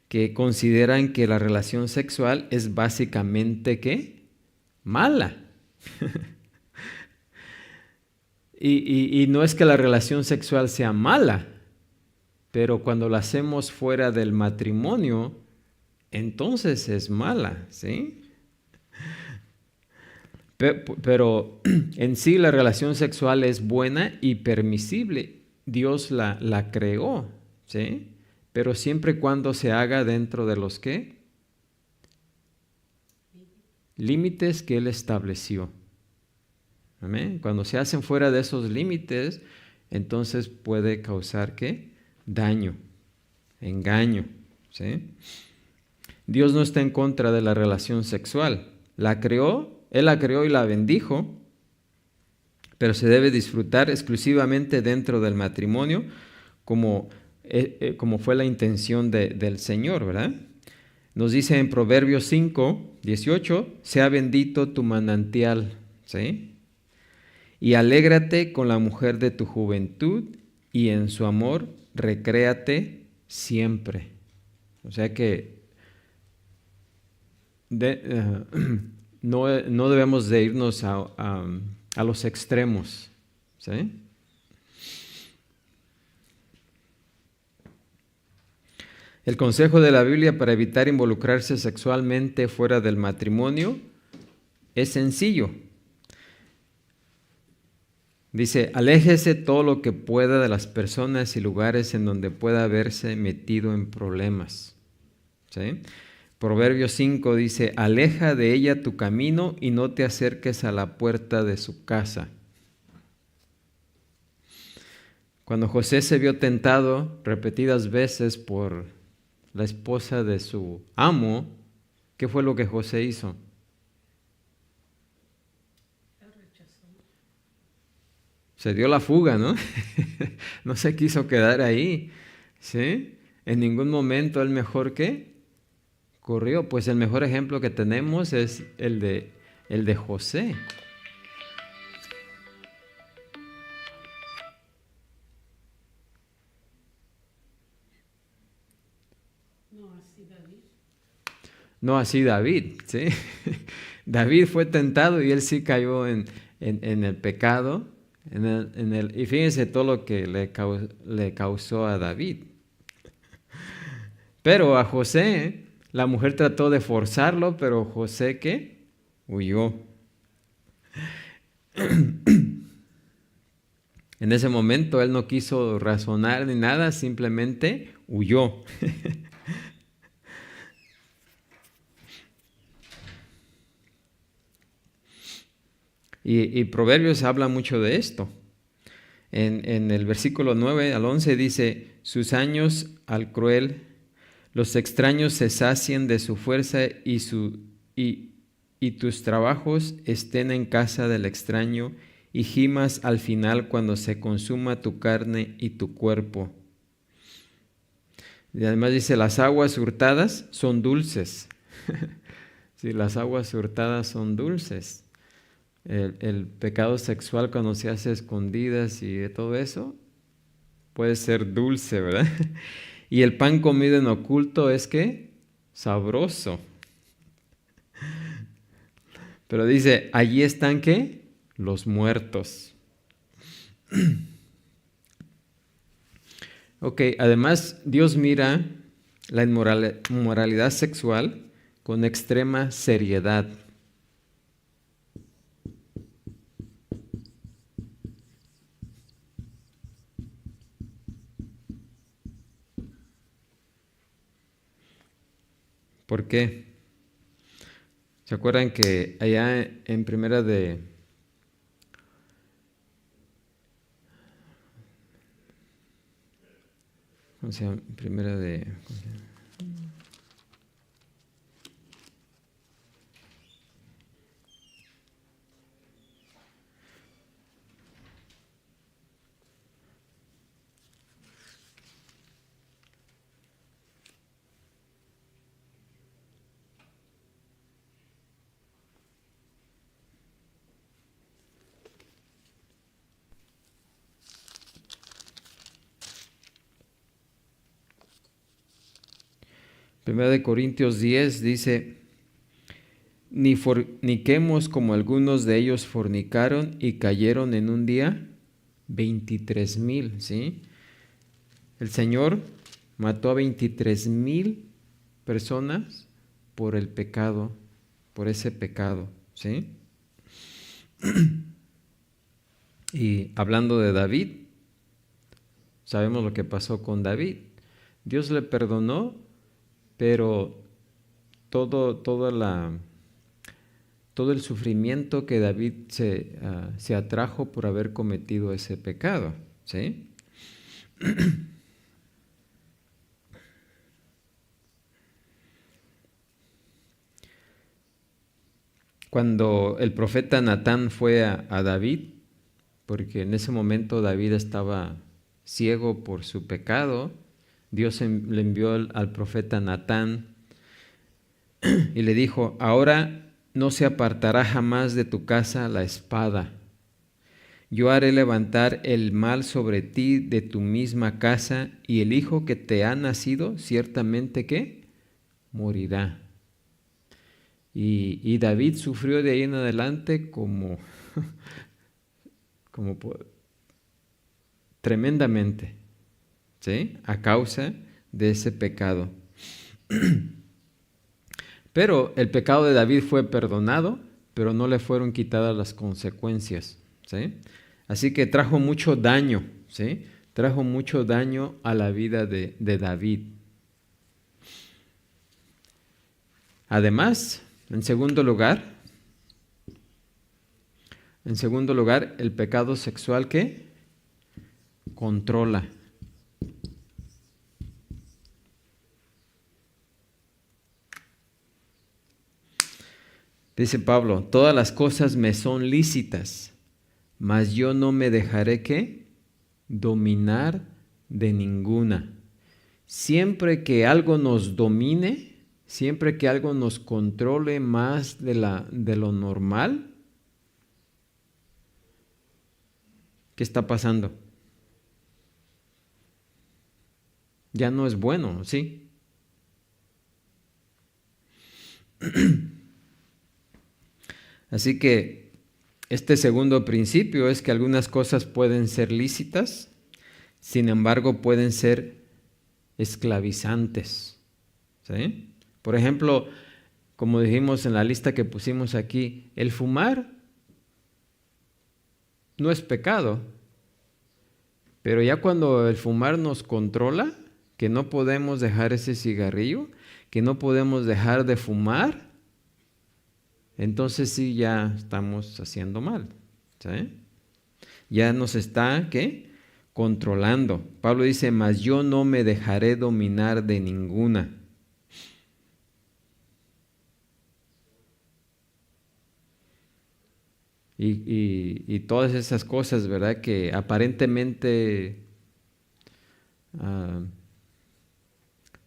S1: que consideran que la relación sexual es básicamente, ¿qué? Mala. y no es que la relación sexual sea mala, pero cuando la hacemos fuera del matrimonio, entonces es mala, ¿sí? Pero en sí la relación sexual es buena y permisible. Dios la creó, ¿sí? Pero siempre y cuando se haga dentro de los ¿qué? Límites que Él estableció. ¿Amén? Cuando se hacen fuera de esos límites, entonces puede causar ¿qué? Daño, engaño, ¿sí? Dios no está en contra de la relación sexual. La creó, Él la creó y la bendijo, pero se debe disfrutar exclusivamente dentro del matrimonio, como fue la intención del Señor, ¿verdad? Nos dice en Proverbios 5, 18, sea bendito tu manantial, ¿sí? Y alégrate con la mujer de tu juventud, y en su amor recréate siempre. O sea que no debemos de irnos a los extremos, ¿sí? El consejo de la Biblia para evitar involucrarse sexualmente fuera del matrimonio es sencillo. Dice, aléjese todo lo que pueda de las personas y lugares en donde pueda haberse metido en problemas. ¿Sí? Proverbios 5 dice, aleja de ella tu camino y no te acerques a la puerta de su casa. Cuando José se vio tentado repetidas veces por la esposa de su amo, ¿qué fue lo que José hizo? Se dio la fuga, ¿no? No se quiso quedar ahí, ¿sí? En ningún momento él mejor que corrió. Pues el mejor ejemplo que tenemos es el de José. No así David, ¿sí? David fue tentado y él sí cayó en el pecado. Y fíjense todo lo que le causó a David. Pero a José, la mujer trató de forzarlo, pero José, ¿qué? Huyó. En ese momento él no quiso razonar ni nada, simplemente huyó. Y Proverbios habla mucho de esto. En el versículo 9 al 11 dice, sus años al cruel, los extraños se sacien de su fuerza y tus trabajos estén en casa del extraño y gimas al final cuando se consuma tu carne y tu cuerpo. Y además dice, las aguas hurtadas son dulces. Sí, las aguas hurtadas son dulces. El pecado sexual cuando se hace escondidas y de todo eso puede ser dulce, ¿verdad? Y el pan comido en oculto es ¿qué? Sabroso. Pero dice, allí están ¿qué? Los muertos. Ok, además Dios mira la inmoralidad sexual con extrema seriedad. ¿Por qué? ¿Se acuerdan que allá en primera de... ¿Cómo se llama? Primera de... Primera de Corintios 10 dice, ni forniquemos como algunos de ellos fornicaron y cayeron en un día 23,000, ¿sí? El Señor mató a 23,000 personas por el pecado, por ese pecado, ¿sí? Y hablando de David, sabemos lo que pasó con David. Dios le perdonó, pero todo el sufrimiento que David se atrajo por haber cometido ese pecado, ¿sí? Cuando el profeta Natán fue a David, porque en ese momento David estaba ciego por su pecado, Dios le envió al profeta Natán y le dijo: ahora no se apartará jamás de tu casa la espada. Yo haré levantar el mal sobre ti de tu misma casa, y el hijo que te ha nacido ciertamente ¿qué? Morirá. Y David sufrió de ahí en adelante como tremendamente, ¿sí? A causa de ese pecado. Pero el pecado de David fue perdonado, pero no le fueron quitadas las consecuencias, ¿sí? Así que trajo mucho daño, ¿sí? Trajo mucho daño a la vida de David. Además, en segundo lugar, el pecado sexual ¿qué? Controla. Dice Pablo: todas las cosas me son lícitas, mas yo no me dejaré ¿qué? Dominar de ninguna. Siempre que algo nos domine, siempre que algo nos controle más de lo normal, ¿qué está pasando? Ya no es bueno, ¿sí? Así que este segundo principio es que algunas cosas pueden ser lícitas, sin embargo pueden ser esclavizantes, ¿sí? Por ejemplo, como dijimos en la lista que pusimos aquí, el fumar no es pecado, pero ya cuando el fumar nos controla, que no podemos dejar ese cigarrillo, que no podemos dejar de fumar, entonces sí ya estamos haciendo mal, ¿sí? Ya nos está, ¿qué? Controlando. Pablo dice: mas yo no me dejaré dominar de ninguna. Y todas esas cosas, ¿verdad? Que aparentemente,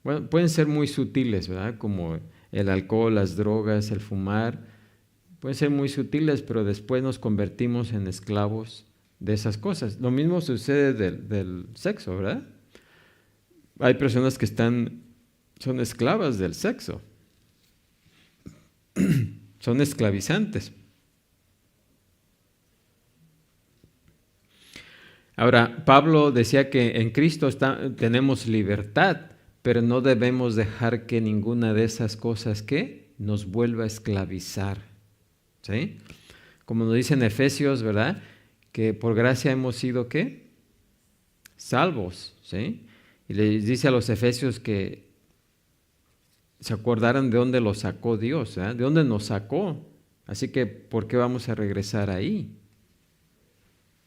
S1: bueno, pueden ser muy sutiles, ¿verdad? Como el alcohol, las drogas, el fumar, pueden ser muy sutiles, pero después nos convertimos en esclavos de esas cosas. Lo mismo sucede del sexo, ¿verdad? Hay personas que son esclavas del sexo, son esclavizantes. Ahora, Pablo decía que en Cristo tenemos libertad, pero no debemos dejar que ninguna de esas cosas ¿qué? Nos vuelva a esclavizar, ¿sí? Como nos dice en Efesios, ¿verdad? Que por gracia hemos sido ¿qué? Salvos, ¿sí? Y les dice a los efesios que se acordaran de dónde los sacó Dios, ¿verdad? De dónde nos sacó. Así que, ¿por qué vamos a regresar ahí?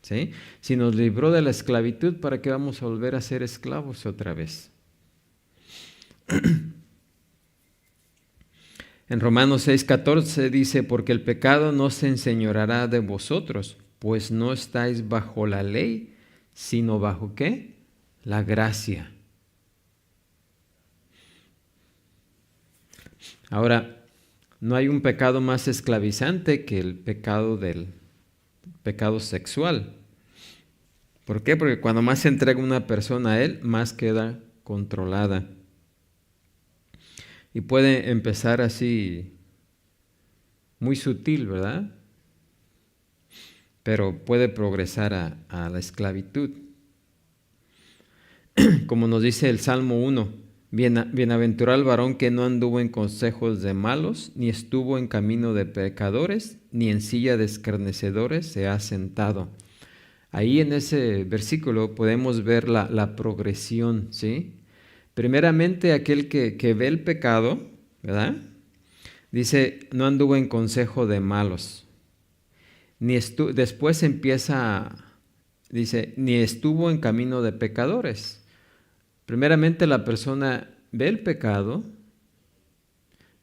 S1: ¿Sí? Si nos libró de la esclavitud, ¿para qué vamos a volver a ser esclavos otra vez? En Romanos 6:14 dice: porque el pecado no se enseñoreará de vosotros, pues no estáis bajo la ley, sino bajo ¿qué? La gracia. Ahora, no hay un pecado más esclavizante que el pecado sexual. ¿Por qué? Porque cuando más se entrega una persona a él, más queda controlada. Y puede empezar así, muy sutil, ¿verdad? Pero puede progresar a la esclavitud. como nos dice el Salmo 1, bienaventurado el varón que no anduvo en consejos de malos, ni estuvo en camino de pecadores, ni en silla de escarnecedores se ha sentado. Ahí en ese versículo podemos ver la progresión, ¿sí? Primeramente aquel que ve el pecado, ¿verdad? Dice, no anduvo en consejo de malos. Después dice, ni estuvo en camino de pecadores. Primeramente la persona ve el pecado,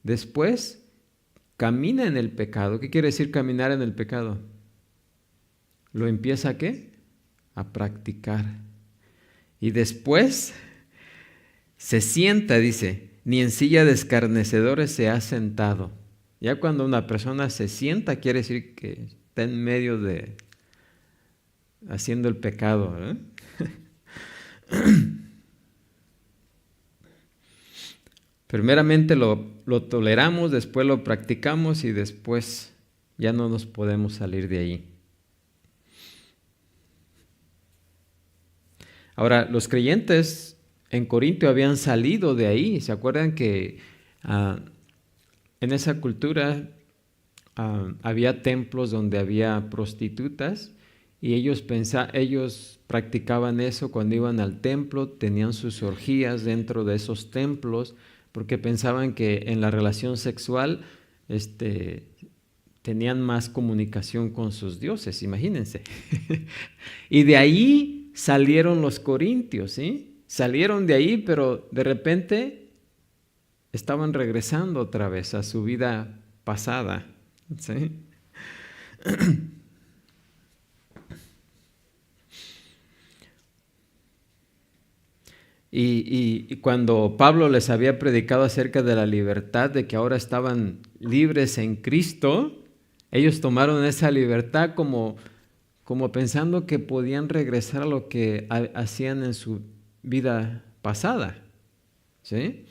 S1: después camina en el pecado. ¿Qué quiere decir caminar en el pecado? Lo empieza ¿a qué? A practicar. Y después se sienta, dice, ni en silla de escarnecedores se ha sentado. Ya cuando una persona se sienta, quiere decir que está en medio de haciendo el pecado, ¿eh? Primeramente lo toleramos, después lo practicamos y después ya no nos podemos salir de ahí. Ahora, los creyentes en Corintio habían salido de ahí. ¿Se acuerdan que en esa cultura había templos donde había prostitutas? Y ellos practicaban eso cuando iban al templo, tenían sus orgías dentro de esos templos, porque pensaban que en la relación sexual tenían más comunicación con sus dioses, imagínense. Y de ahí salieron los corintios, ¿sí? Salieron de ahí, pero de repente estaban regresando otra vez a su vida pasada, ¿sí? Y cuando Pablo les había predicado acerca de la libertad, de que ahora estaban libres en Cristo, ellos tomaron esa libertad como pensando que podían regresar a lo que hacían en su vida pasada, ¿sí?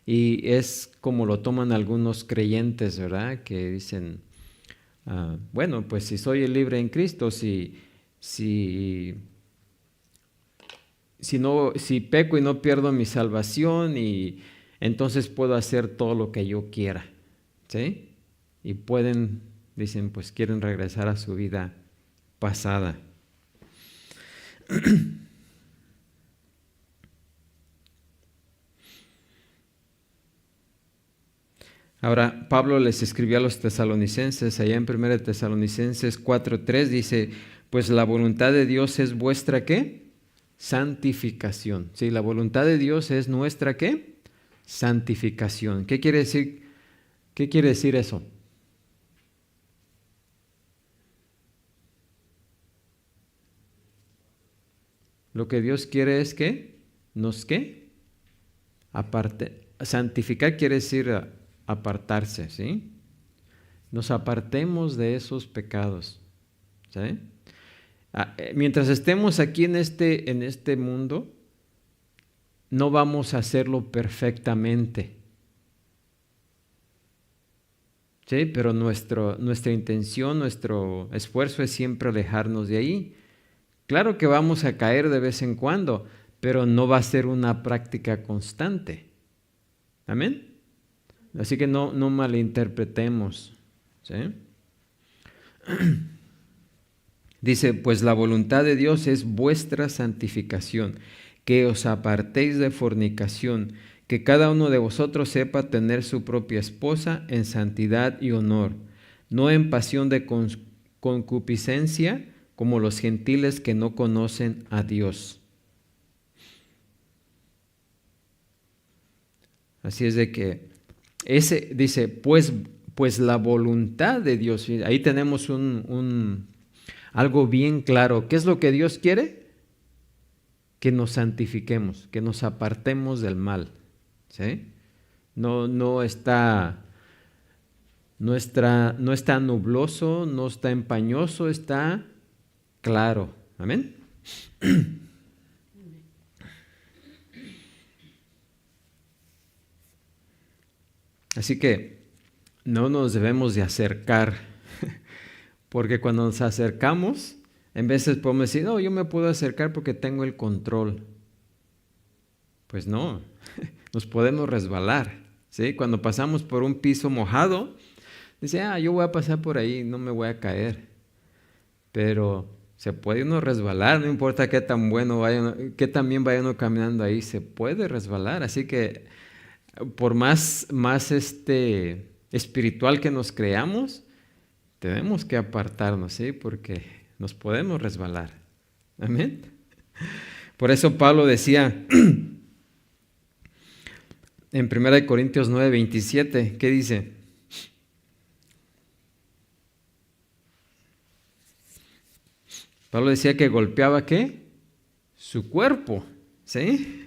S1: Y es como lo toman algunos creyentes, ¿verdad? Que dicen, bueno, pues si soy libre en Cristo, si peco y no pierdo mi salvación, y entonces puedo hacer todo lo que yo quiera, ¿sí? Y dicen, pues quieren regresar a su vida pasada. Ahora, Pablo les escribió a los tesalonicenses, allá en 1 Tesalonicenses 4:3 dice, pues la voluntad de Dios es vuestra, ¿qué? Santificación. Sí, la voluntad de Dios es nuestra, ¿qué? Santificación. ¿Qué quiere decir? ¿Qué quiere decir eso? Lo que Dios quiere es que ¿qué? Santificar quiere decir apartarse, ¿sí? Nos apartemos de esos pecados, ¿sí? Mientras estemos aquí en este mundo, no vamos a hacerlo perfectamente, ¿sí? Pero nuestra intención, nuestro esfuerzo es siempre alejarnos de ahí. Claro que vamos a caer de vez en cuando, pero no va a ser una práctica constante. ¿Amén? Así que no malinterpretemos, ¿sí? Dice, pues la voluntad de Dios es vuestra santificación, que os apartéis de fornicación, que cada uno de vosotros sepa tener su propia esposa en santidad y honor, no en pasión de concupiscencia, como los gentiles que no conocen a Dios. Así es de que dice, pues la voluntad de Dios, ahí tenemos algo bien claro. ¿Qué es lo que Dios quiere? Que nos santifiquemos, que nos apartemos del mal, ¿sí? No está nubloso, no está empañoso, está claro. Amén. Así que no nos debemos de acercar, porque cuando nos acercamos, en veces podemos decir, no, yo me puedo acercar porque tengo el control. Pues no, nos podemos resbalar, ¿sí? Cuando pasamos por un piso mojado, dice, yo voy a pasar por ahí, no me voy a caer. Pero se puede uno resbalar, no importa qué tan bueno vaya, qué tan bien vaya uno caminando ahí, se puede resbalar. Así que por más espiritual que nos creamos, tenemos que apartarnos, ¿sí? Porque nos podemos resbalar. Amén. Por eso Pablo decía en 1 Corintios 9:27, ¿qué dice? Pablo decía que golpeaba, ¿qué? Su cuerpo, ¿sí?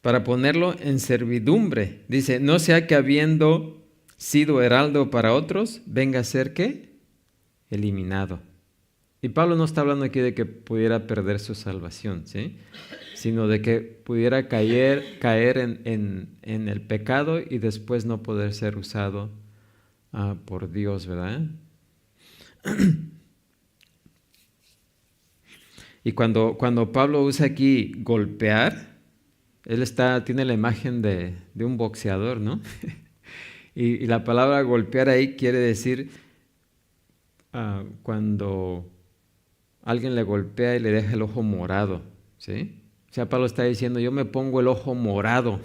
S1: Para ponerlo en servidumbre. Dice, no sea que habiendo sido heraldo para otros, venga a ser, ¿qué? Eliminado. Y Pablo no está hablando aquí de que pudiera perder su salvación, ¿sí? Sino de que pudiera caer en el pecado y después no poder ser usado por Dios, ¿verdad? Y cuando Pablo usa aquí golpear, él tiene la imagen de un boxeador, ¿no? y la palabra golpear ahí quiere decir cuando alguien le golpea y le deja el ojo morado, ¿sí? O sea, Pablo está diciendo, yo me pongo el ojo morado,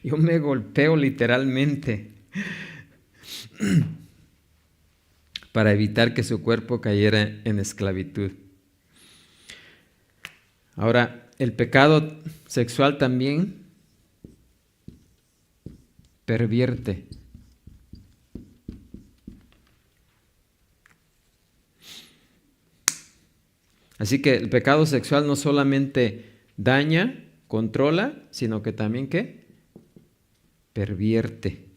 S1: yo me golpeo literalmente para evitar que su cuerpo cayera en esclavitud. Ahora, el pecado sexual también pervierte. Así que el pecado sexual no solamente daña, controla, sino que también, ¿qué? Pervierte.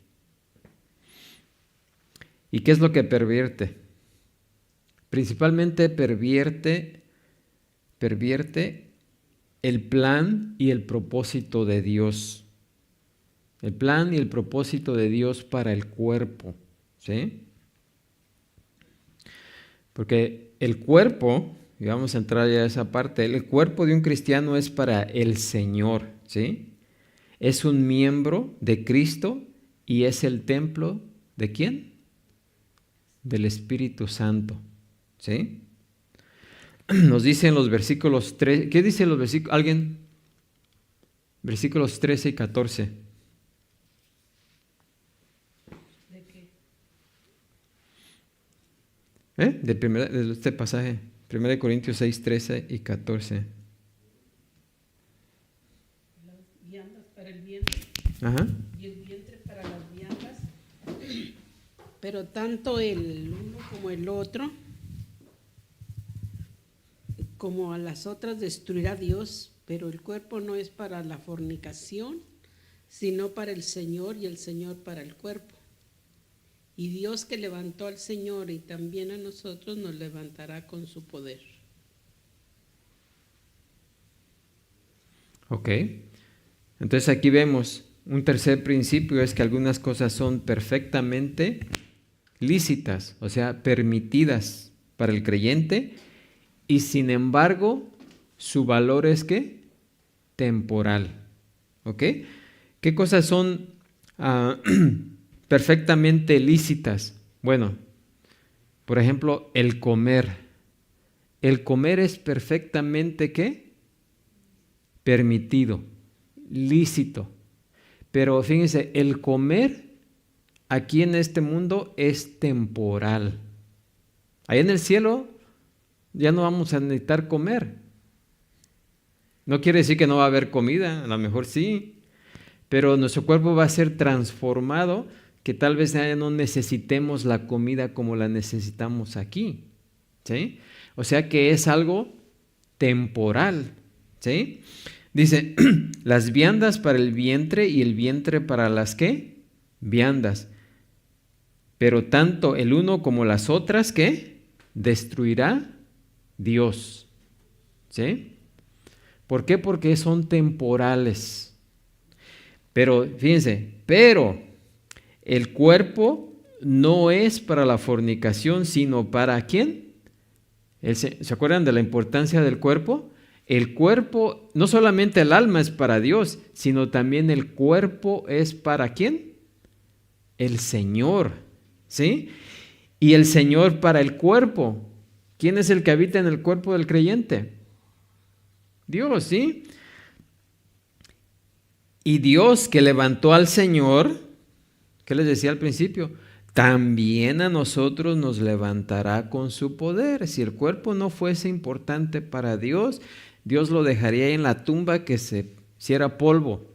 S1: ¿Y qué es lo que pervierte? Principalmente pervierte el plan y el propósito de Dios. El plan y el propósito de Dios para el cuerpo, ¿sí? Porque el cuerpo, y vamos a entrar ya a esa parte, el cuerpo de un cristiano es para el Señor, ¿sí? Es un miembro de Cristo y es el templo ¿de quién? Del Espíritu Santo, ¿sí? Nos dicen los versículos 3, ¿qué dice los versículos? ¿Alguien? Versículos 13 y 14.
S2: ¿De qué?
S1: De este pasaje, 1 Corintios 6, 13 y 14.
S2: Las viandas para el vientre.
S1: Ajá.
S2: Y el vientre para las viandas. Pero tanto el uno como el otro, como a las otras destruirá Dios, pero el cuerpo no es para la fornicación, sino para el Señor y el Señor para el cuerpo. Y Dios que levantó al Señor y también a nosotros nos levantará con su poder.
S1: Ok. Entonces aquí vemos un tercer principio, es que algunas cosas son perfectamente lícitas, o sea, permitidas para el creyente, y sin embargo, su valor es ¿qué? Temporal. ¿Ok? ¿Qué cosas son perfectamente lícitas? Bueno, por ejemplo, el comer. El comer es perfectamente ¿qué? Permitido, lícito. Pero fíjense, el comer aquí en este mundo es temporal. Ahí en el cielo ya no vamos a necesitar comer. No quiere decir que no va a haber comida, a lo mejor sí, pero nuestro cuerpo va a ser transformado, que tal vez ya no necesitemos la comida como la necesitamos aquí, ¿sí? O sea que es algo temporal, ¿sí? Dice, las viandas para el vientre y el vientre para las ¿qué? Viandas. Pero tanto el uno como las otras, ¿qué? Destruirá Dios, ¿sí? ¿Por qué? Porque son temporales. Pero, fíjense, pero el cuerpo no es para la fornicación, sino para ¿quién? ¿Se acuerdan de la importancia del cuerpo? El cuerpo, no solamente el alma es para Dios, sino también el cuerpo es para ¿quién? El Señor, ¿sí? Y el Señor para el cuerpo. ¿Quién es el que habita en el cuerpo del creyente? Dios, ¿sí? Y Dios que levantó al Señor, ¿qué les decía al principio? También a nosotros nos levantará con su poder. Si el cuerpo no fuese importante para Dios, Dios lo dejaría en la tumba que se hiciera polvo.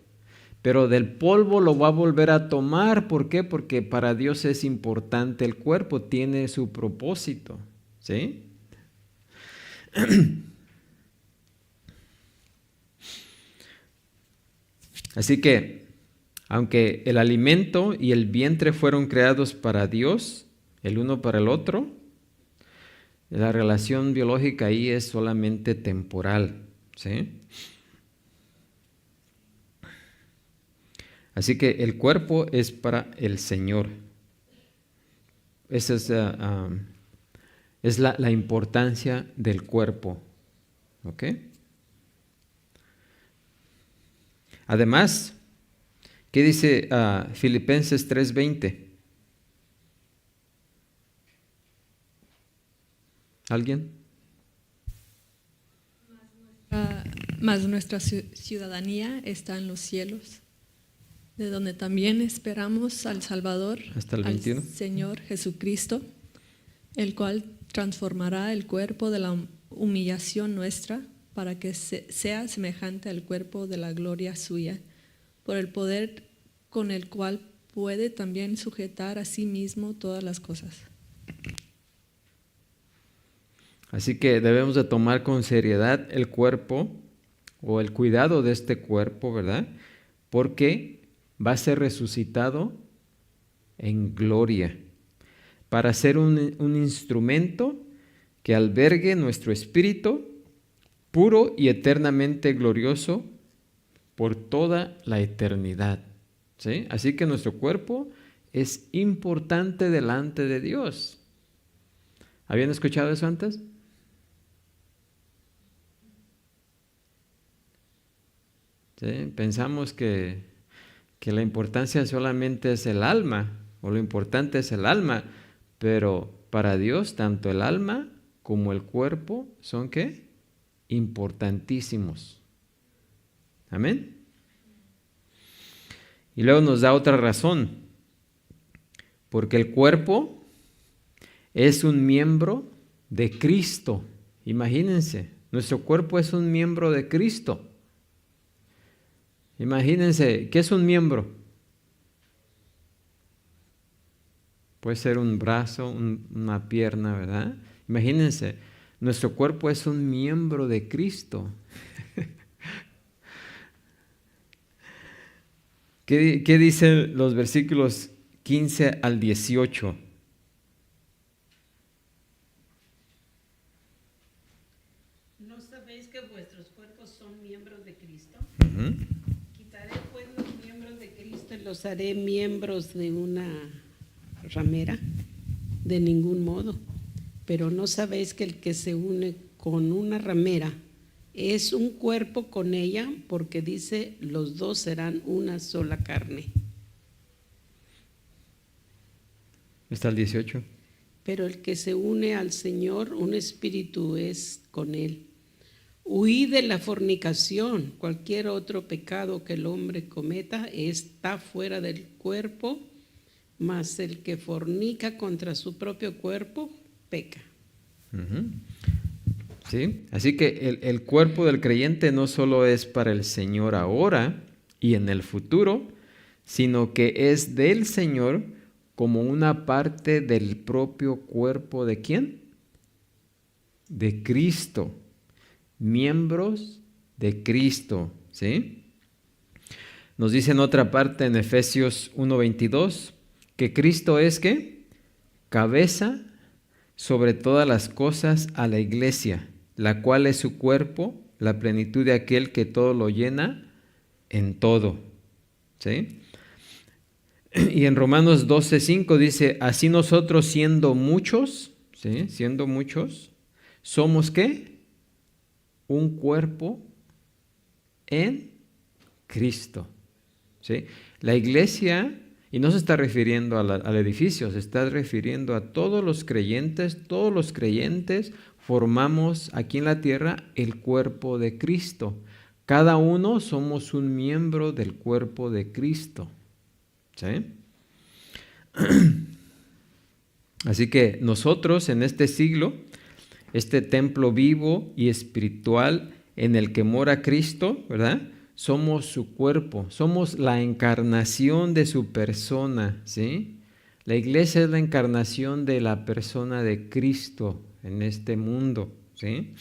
S1: Pero del polvo lo va a volver a tomar. ¿Por qué? Porque para Dios es importante el cuerpo, tiene su propósito. ¿Sí? Así que, aunque el alimento y el vientre fueron creados para Dios, el uno para el otro, la relación biológica ahí es solamente temporal, ¿sí? Así que el cuerpo es para el Señor. Esa es la importancia del cuerpo, ¿ok? Además, ¿qué dice Filipenses 3:20? ¿Alguien?
S3: Mas nuestra ciudadanía está en los cielos, de donde también esperamos al Salvador,
S1: Hasta el 21.
S3: al Señor Jesucristo, el cual transformará el cuerpo de la humillación nuestra para que sea semejante al cuerpo de la gloria suya, por el poder con el cual puede también sujetar a sí mismo todas las cosas.
S1: Así que debemos de tomar con seriedad el cuerpo o el cuidado de este cuerpo, ¿verdad? Porque va a ser resucitado en gloria para ser un instrumento que albergue nuestro espíritu puro y eternamente glorioso por toda la eternidad, ¿sí? Así que nuestro cuerpo es importante delante de Dios. ¿Habían escuchado eso antes? ¿Sí? Pensamos que la importancia solamente es el alma, o lo importante es el alma, pero para Dios tanto el alma como el cuerpo son ¿qué? Importantísimos. Amén. Y luego nos da otra razón, porque el cuerpo es un miembro de Cristo. Imagínense, nuestro cuerpo es un miembro de Cristo. Imagínense, ¿qué es un miembro? Puede ser un brazo, una pierna, ¿verdad? Imagínense, nuestro cuerpo es un miembro de Cristo. ¿Qué dicen los versículos 15 al 18?
S2: ¿No sabéis que vuestros cuerpos son miembros de Cristo?
S1: Uh-huh.
S2: Quitaré pues los miembros de Cristo y los haré miembros de una ramera. De ningún modo. Pero no sabéis que el que se une con una ramera es un cuerpo con ella, porque dice, los dos serán una sola carne.
S1: Está el 18.
S2: Pero el que se une al Señor, un espíritu es con él. Huid de la fornicación. Cualquier otro pecado que el hombre cometa está fuera del cuerpo, mas el que fornica contra su propio cuerpo peca.
S1: Uh-huh. ¿Sí? Así que el cuerpo del creyente no solo es para el Señor ahora y en el futuro, sino que es del Señor como una parte del propio cuerpo ¿de quién? De Cristo. Miembros de Cristo, ¿sí? Nos dice en otra parte en Efesios 1:22 que Cristo es ¿qué? Cabeza sobre todas las cosas a la iglesia, la cual es su cuerpo, la plenitud de aquel que todo lo llena en todo, ¿sí? Y en Romanos 12:5 dice, así nosotros siendo muchos, ¿sí? Siendo muchos, ¿Somos qué? Un cuerpo en Cristo. ¿Sí? La iglesia, y no se está refiriendo al edificio, se está refiriendo a todos los creyentes formamos aquí en la tierra el cuerpo de Cristo. Cada uno somos un miembro del cuerpo de Cristo. ¿Sí? Así que nosotros en este siglo, este templo vivo y espiritual en el que mora Cristo, ¿verdad? Somos su cuerpo, somos la encarnación de su persona, ¿sí? La iglesia es la encarnación de la persona de Cristo en este mundo, ¿sí?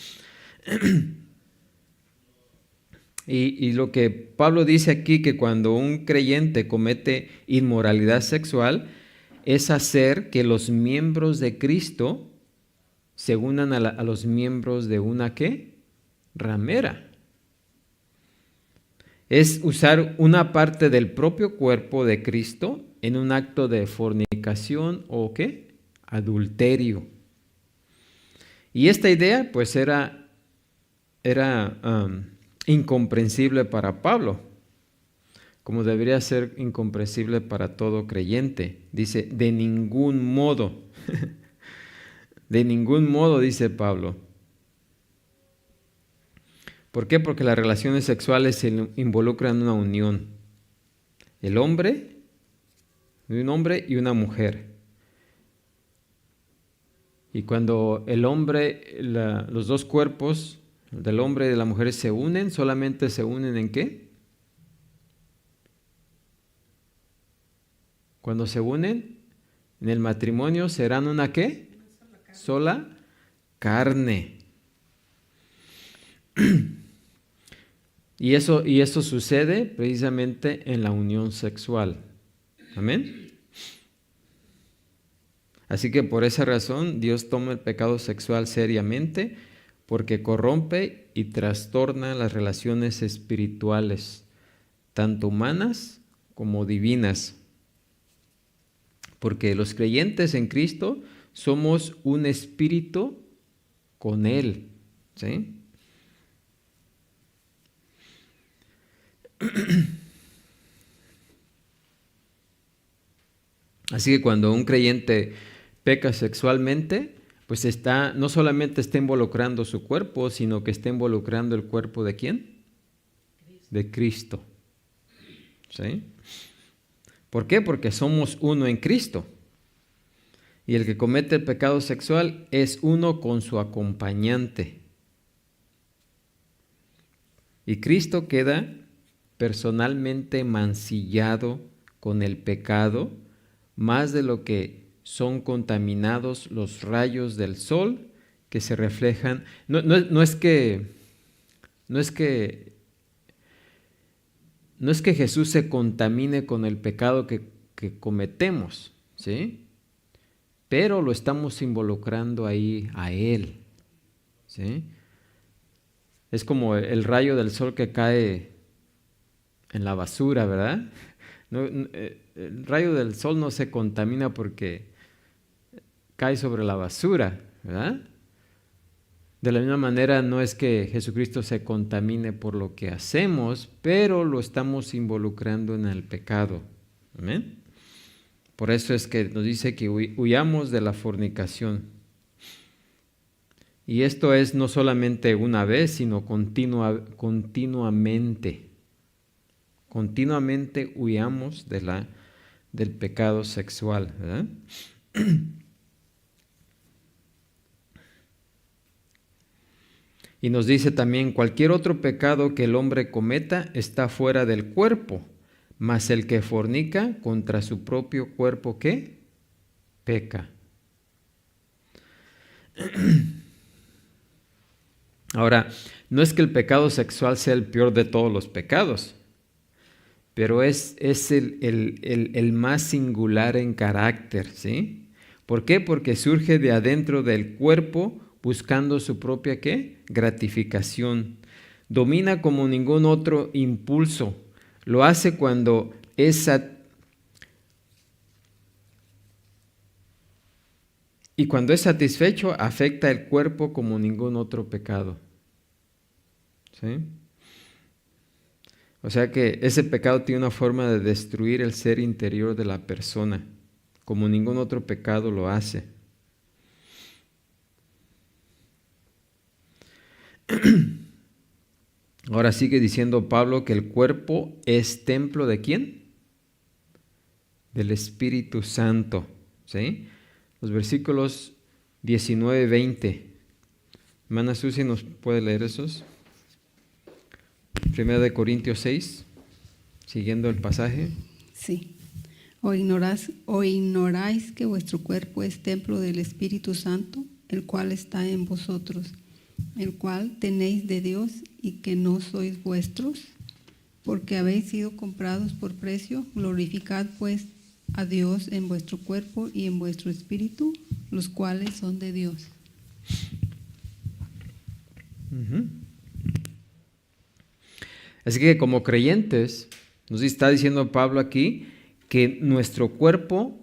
S1: Y lo que Pablo dice aquí, que cuando un creyente comete inmoralidad sexual, es hacer que los miembros de Cristo se unan a los miembros de una ¿qué? Ramera. Es usar una parte del propio cuerpo de Cristo en un acto de fornicación o ¿qué? Adulterio. Y esta idea pues era incomprensible para Pablo, como debería ser incomprensible para todo creyente. Dice, de ningún modo, de ningún modo, dice Pablo. ¿Por qué? Porque las relaciones sexuales se involucran en una unión. Un hombre y una mujer. Y cuando el hombre, los dos cuerpos del hombre y de la mujer se unen, solamente se unen ¿en qué? Cuando se unen en el matrimonio serán una ¿qué? Sola carne. Y eso sucede precisamente en la unión sexual. Amén. Así que por esa razón Dios toma el pecado sexual seriamente, porque corrompe y trastorna las relaciones espirituales, tanto humanas como divinas. Porque los creyentes en Cristo somos un espíritu con Él, ¿sí? Así que cuando un creyente peca sexualmente, pues no solamente está involucrando su cuerpo, sino que está involucrando el cuerpo ¿de quién? De Cristo. ¿Sí? ¿Por qué? Porque somos uno en Cristo. Y el que comete el pecado sexual es uno con su acompañante. Y Cristo queda personalmente mancillado con el pecado, más de lo que son contaminados los rayos del sol que se reflejan. No es que Jesús se contamine con el pecado que cometemos, ¿sí? Pero lo estamos involucrando ahí a Él, ¿sí? Es como el rayo del sol que cae en la basura, ¿verdad? El rayo del sol no se contamina porque cae sobre la basura, ¿verdad? De la misma manera, no es que Jesucristo se contamine por lo que hacemos, pero lo estamos involucrando en el pecado. ¿Amén? Por eso es que nos dice que huyamos de la fornicación. Y esto es no solamente una vez, sino continuamente. Continuamente huyamos del pecado sexual, ¿verdad? Y nos dice también, cualquier otro pecado que el hombre cometa está fuera del cuerpo, mas el que fornica contra su propio cuerpo, ¿qué? Peca. Ahora, no es que el pecado sexual sea el peor de todos los pecados, pero es el más singular en carácter, ¿sí? ¿Por qué? Porque surge de adentro del cuerpo buscando su propia ¿qué? Gratificación. Domina como ningún otro impulso. Lo hace cuando Y cuando es satisfecho, afecta el cuerpo como ningún otro pecado. ¿Sí? O sea que ese pecado tiene una forma de destruir el ser interior de la persona, como ningún otro pecado lo hace. Ahora sigue diciendo Pablo que el cuerpo es templo ¿de quién? Del Espíritu Santo. ¿Sí? Los versículos 19 y 20. Hermana Susi, ¿nos puede leer esos? 1 Corintios 6, siguiendo el pasaje.
S5: Sí. ¿O ignoráis que vuestro cuerpo es templo del Espíritu Santo, el cual está en vosotros, el cual tenéis de Dios y que no sois vuestros? Porque habéis sido comprados por precio. Glorificad pues a Dios en vuestro cuerpo y en vuestro espíritu, los cuales son de Dios.
S1: Así que como creyentes, nos está diciendo Pablo aquí que nuestro cuerpo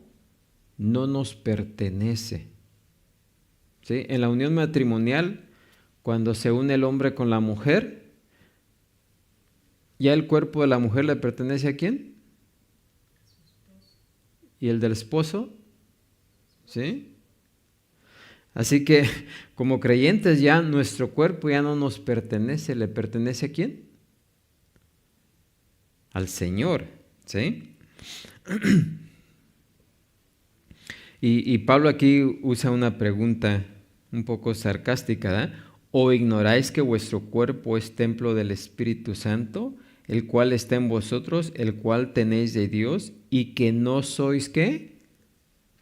S1: no nos pertenece. ¿Sí? En la unión matrimonial, cuando se une el hombre con la mujer, ¿ya el cuerpo de la mujer le pertenece a quién? ¿Y el del esposo? ¿Sí? Así que como creyentes ya nuestro cuerpo ya no nos pertenece, ¿le pertenece a quién? Al Señor, ¿sí? Y Pablo aquí usa una pregunta un poco sarcástica, ¿verdad? ¿O ignoráis que vuestro cuerpo es templo del Espíritu Santo, el cual está en vosotros, el cual tenéis de Dios, y que no sois ¿qué?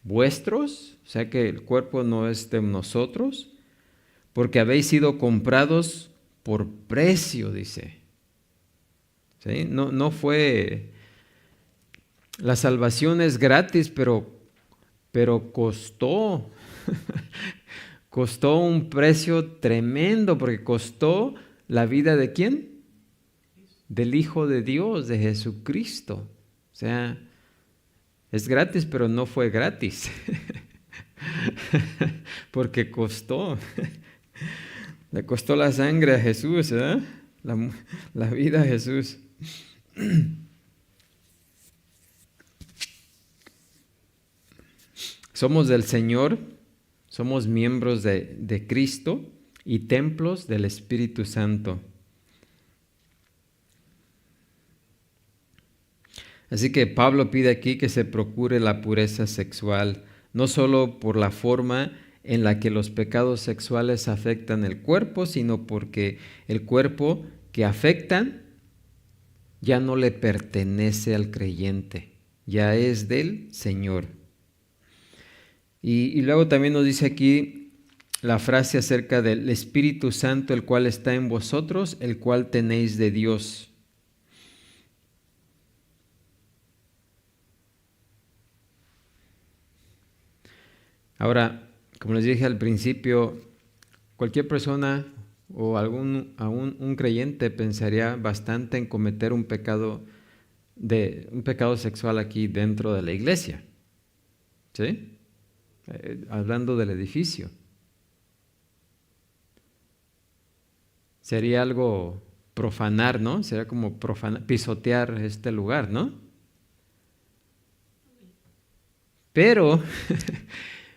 S1: Vuestros, o sea que el cuerpo no es de nosotros, porque habéis sido comprados por precio, dice. ¿Sí? No fue, la salvación es gratis, pero costó, costó un precio tremendo, porque costó la vida ¿de quién? Del Hijo de Dios, de Jesucristo. O sea, es gratis, pero no fue gratis, porque costó, le costó la sangre a Jesús, ¿eh? La vida a Jesús. Somos del Señor, somos miembros de Cristo y templos del Espíritu Santo. Así que Pablo pide aquí que se procure la pureza sexual, no solo por la forma en la que los pecados sexuales afectan el cuerpo, sino porque el cuerpo que afectan ya no le pertenece al creyente, ya es del Señor. Y luego también nos dice aquí la frase acerca del Espíritu Santo, el cual está en vosotros, el cual tenéis de Dios. Ahora, como les dije al principio, cualquier persona o un creyente pensaría bastante en cometer un pecado sexual aquí dentro de la iglesia. ¿Sí? Hablando del edificio. Sería algo profanar, ¿no? Sería como pisotear este lugar, ¿no? Pero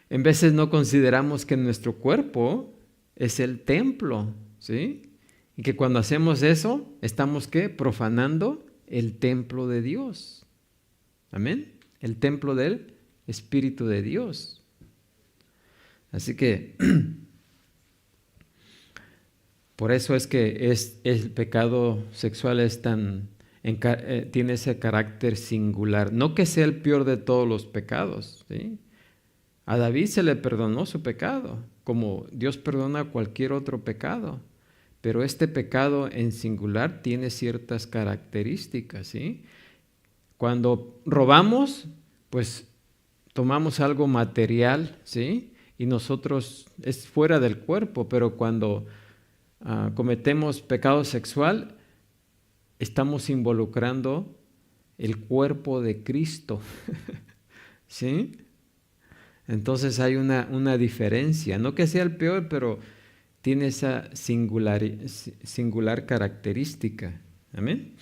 S1: en veces no consideramos que nuestro cuerpo es el templo, ¿sí? Y que cuando hacemos eso, estamos ¿qué? Profanando el templo de Dios. Amén. El templo del Espíritu de Dios. Así que por eso es que el pecado sexual es tiene ese carácter singular. No que sea el peor de todos los pecados, ¿sí? A David se le perdonó su pecado, como Dios perdona cualquier otro pecado. Pero este pecado en singular tiene ciertas características, ¿sí? Cuando robamos, pues tomamos algo material, ¿sí? Y nosotros es fuera del cuerpo, pero cuando cometemos pecado sexual, estamos involucrando el cuerpo de Cristo, ¿sí? Entonces hay una diferencia, no que sea el peor, pero tiene esa singular característica. Amén.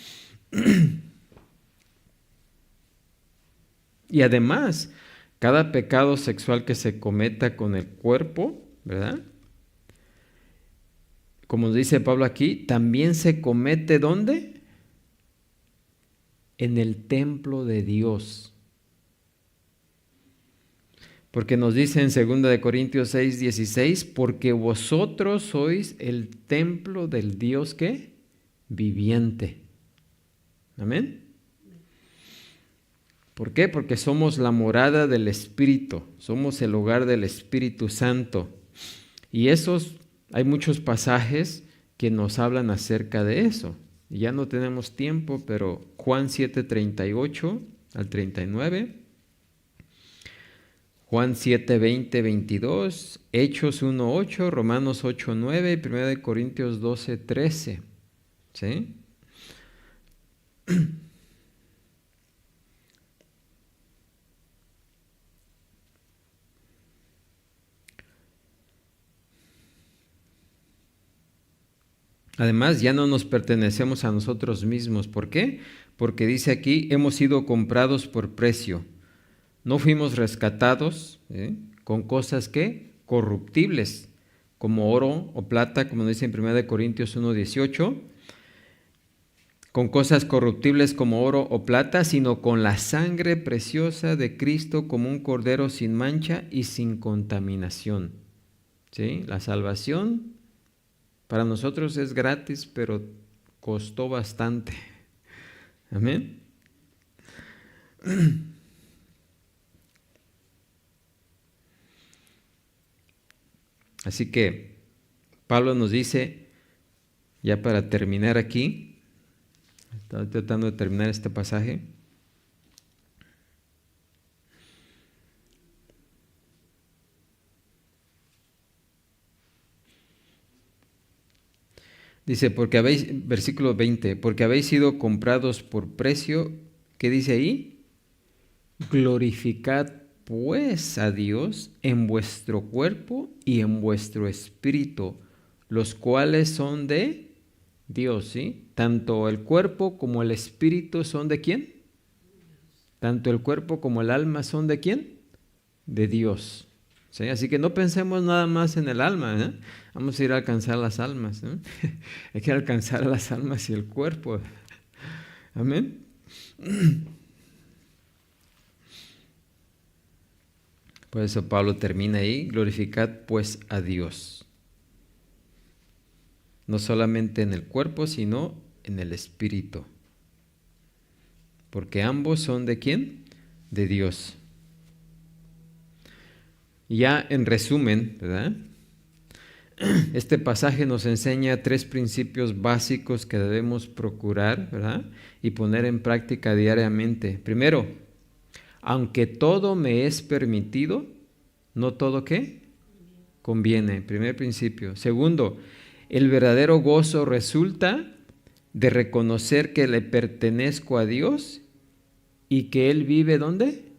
S1: Y además, cada pecado sexual que se cometa con el cuerpo, ¿verdad? Como dice Pablo aquí, también se comete ¿dónde? En el templo de Dios. Porque nos dice en 2 de Corintios 6:16, porque vosotros sois el templo del Dios ¿qué? Viviente. Amén. ¿Por qué? Porque somos la morada del Espíritu, somos el hogar del Espíritu Santo. Y hay muchos pasajes que nos hablan acerca de eso. Ya no tenemos tiempo, pero Juan 7:38 al 39, Juan 7:20-22, Hechos 1:8, Romanos 8:9 y 1 de Corintios 12:13. ¿Sí? Además, ya no nos pertenecemos a nosotros mismos. ¿Por qué? Porque dice aquí, hemos sido comprados por precio. No fuimos rescatados con cosas que corruptibles, como oro o plata, como dice en 1 Corintios 1:18, con cosas corruptibles como oro o plata, sino con la sangre preciosa de Cristo como un cordero sin mancha y sin contaminación. ¿Sí? La salvación para nosotros es gratis, pero costó bastante. Amén. Así que Pablo nos dice, ya para terminar aquí, estoy tratando de terminar este pasaje. Dice, versículo 20, porque habéis sido comprados por precio, ¿qué dice ahí? Glorificad pues a Dios en vuestro cuerpo y en vuestro espíritu, los cuales son de Dios, ¿sí? Tanto el cuerpo como el espíritu son de ¿quién? Tanto el cuerpo como el alma son de ¿quién? De Dios. ¿Sí? Así que no pensemos nada más en el alma, ¿eh? Vamos a ir a alcanzar las almas, ¿eh? Hay que alcanzar las almas y el cuerpo. Amén. Por eso Pablo termina ahí, glorificad pues a Dios. No solamente en el cuerpo, sino en el espíritu. Porque ambos son ¿de quién? De Dios. Y ya en resumen, ¿verdad? Este pasaje nos enseña 3 principios básicos que debemos procurar, ¿verdad? Y poner en práctica diariamente. Primero, aunque todo me es permitido, no todo ¿qué? Conviene. Primer principio. Segundo, el verdadero gozo resulta de reconocer que le pertenezco a Dios y que Él vive ¿dónde?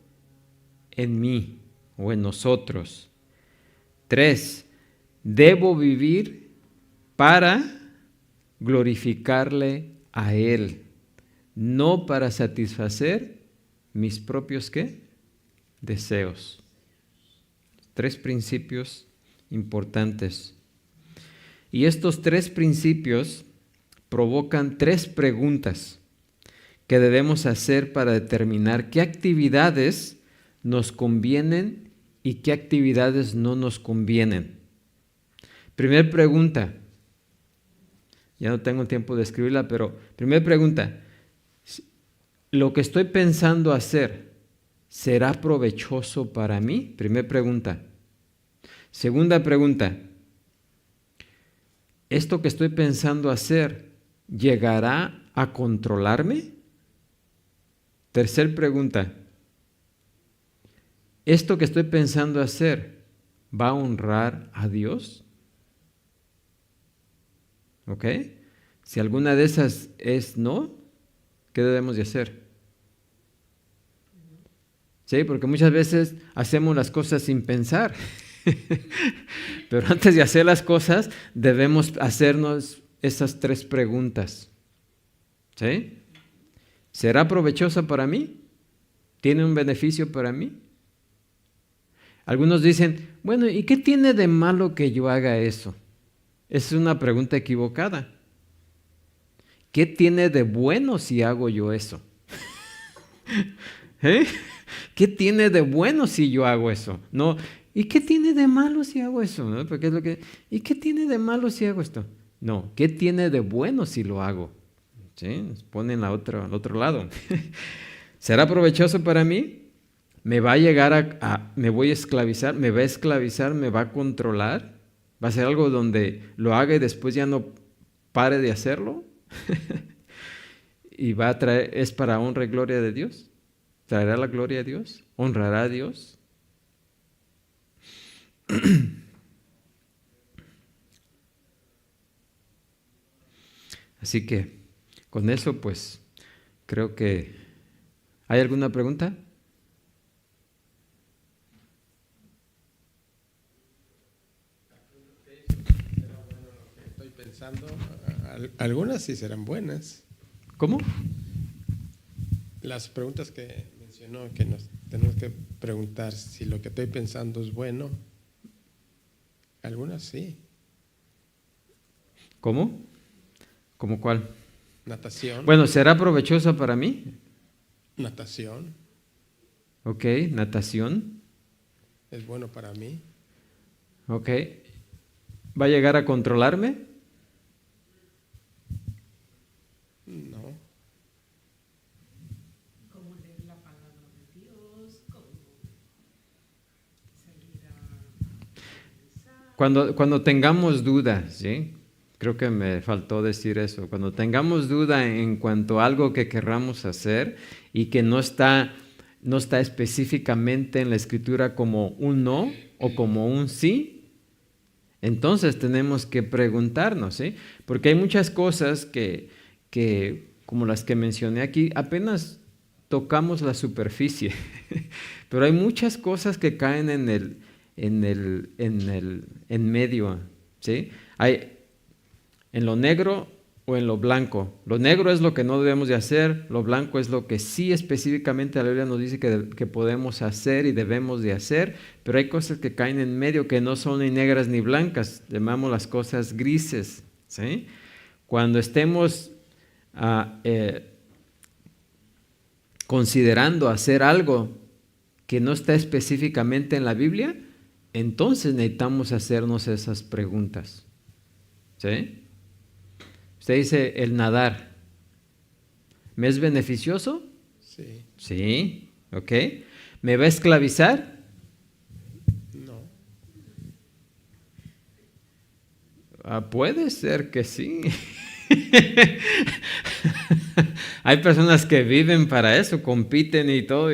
S1: En mí o en nosotros. 3, debo vivir para glorificarle a Él, no para satisfacer mis propios ¿qué? Deseos. 3 principios importantes. Y estos 3 principios provocan 3 preguntas que debemos hacer para determinar qué actividades nos convienen y qué actividades no nos convienen. Primera pregunta, ya no tengo tiempo de escribirla, pero primera pregunta, ¿lo que estoy pensando hacer será provechoso para mí? Primera pregunta. Segunda pregunta, ¿esto que estoy pensando hacer llegará a controlarme? Tercera pregunta, ¿esto que estoy pensando hacer va a honrar a Dios? ¿Ok? Si alguna de esas es no, ¿qué debemos de hacer? ¿sí? Porque muchas veces hacemos las cosas sin pensar. Pero antes de hacer las cosas, debemos hacernos esas 3 preguntas. ¿Sí? ¿Será provechosa para mí? ¿Tiene un beneficio para mí? Algunos dicen, bueno, ¿y qué tiene de malo que yo haga eso? Esa es una pregunta equivocada. ¿Qué tiene de bueno si hago yo eso? ¿Eh? ¿Qué tiene de bueno si yo hago eso? No, ¿y qué tiene de malo si hago eso? ¿No? Porque es lo que, ¿y qué tiene de malo si hago esto? No, ¿qué tiene de bueno si lo hago? ¿Sí? Nos ponen al otro lado. ¿Será provechoso para mí? ¿Me va a llegar me voy a esclavizar? ¿Me va a esclavizar? ¿Me va a controlar? ¿Va a ser algo donde lo haga y después ya no pare de hacerlo? ¿Y va a traer, es para honra y gloria de Dios? ¿Traerá la gloria a Dios? ¿Honrará a Dios? Así que con eso pues creo que... ¿Hay alguna pregunta?
S4: Estoy pensando, algunas sí serán buenas.
S1: ¿Cómo?
S4: Las preguntas que mencionó, que nos tenemos que preguntar si lo que estoy pensando es bueno, algunas sí.
S1: ¿Cómo? ¿Cómo cuál?
S4: Natación.
S1: Bueno, ¿será provechosa para mí?
S4: Natación
S1: Ok, natación.
S4: es bueno para mí.
S1: Ok. ¿Va a llegar a controlarme?
S4: No.
S2: Como leer la palabra de Dios, como salir a...
S1: Cuando tengamos dudas, ¿sí? Creo que me faltó decir eso. Cuando tengamos duda en cuanto a algo que querramos hacer y que no está específicamente en la Escritura como un no o como un sí, entonces tenemos que preguntarnos, ¿sí? Porque hay muchas cosas que como las que mencioné aquí, apenas tocamos la superficie, pero hay muchas cosas que caen en medio, ¿sí? Hay en lo negro o en lo blanco. Lo negro es lo que no debemos de hacer, lo blanco es lo que sí específicamente la Biblia nos dice que podemos hacer y debemos de hacer, pero hay cosas que caen en medio que no son ni negras ni blancas, llamamos las cosas grises, ¿sí? Cuando estemos considerando hacer algo que no está específicamente en la Biblia, entonces necesitamos hacernos esas preguntas, ¿sí? Usted dice, el nadar, ¿me es beneficioso?
S4: Sí.
S1: Sí, ok. ¿Me va a esclavizar?
S4: No.
S1: Puede ser que sí. Hay personas que viven para eso, compiten y todo,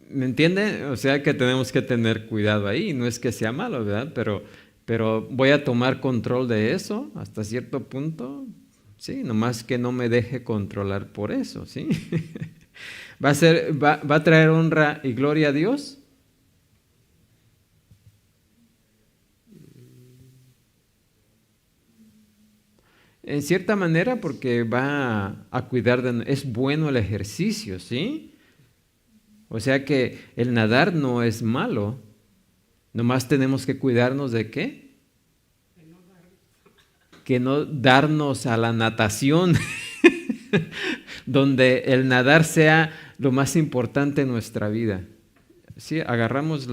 S1: ¿me entiende? O sea que tenemos que tener cuidado ahí, no es que sea malo, ¿verdad? Pero voy a tomar control de eso hasta cierto punto, sí, nomás que no me deje controlar por eso, ¿sí? ¿Va a traer honra y gloria a Dios? En cierta manera, porque va a cuidar es bueno el ejercicio, ¿sí? O sea que el nadar no es malo, nomás tenemos que cuidarnos de ¿qué? Que no darnos a la natación, donde el nadar sea lo más importante en nuestra vida. Sí, agarramos
S4: Sí.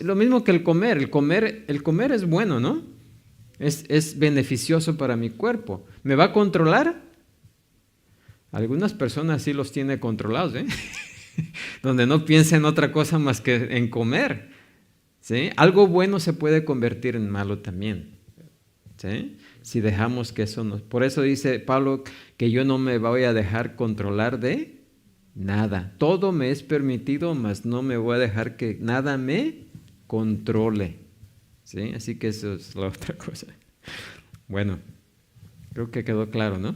S1: lo mismo que el comer. El comer es bueno, ¿no? Es beneficioso para mi cuerpo. ¿Me va a controlar? Algunas personas sí los tiene controlados, ¿eh? Donde no piensa en otra cosa más que en comer, ¿sí? Algo bueno se puede convertir en malo también, ¿sí? Si dejamos que eso nos... Por eso dice Pablo que yo no me voy a dejar controlar de nada. Todo me es permitido, mas no me voy a dejar que nada me controle, ¿sí? Así que eso es la otra cosa. Bueno, creo que quedó claro, ¿no?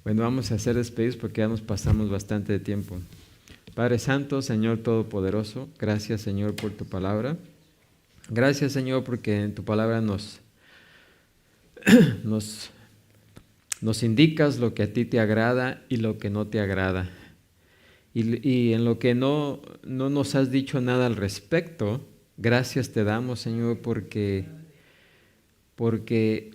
S1: Bueno, vamos a hacer despedidos porque ya nos pasamos bastante de tiempo. Padre Santo, Señor Todopoderoso, gracias, Señor, por tu palabra. Gracias, Señor, porque en tu palabra nos indicas lo que a ti te agrada y lo que no te agrada. Y en lo que no nos has dicho nada al respecto, gracias te damos, Señor, porque ejercemos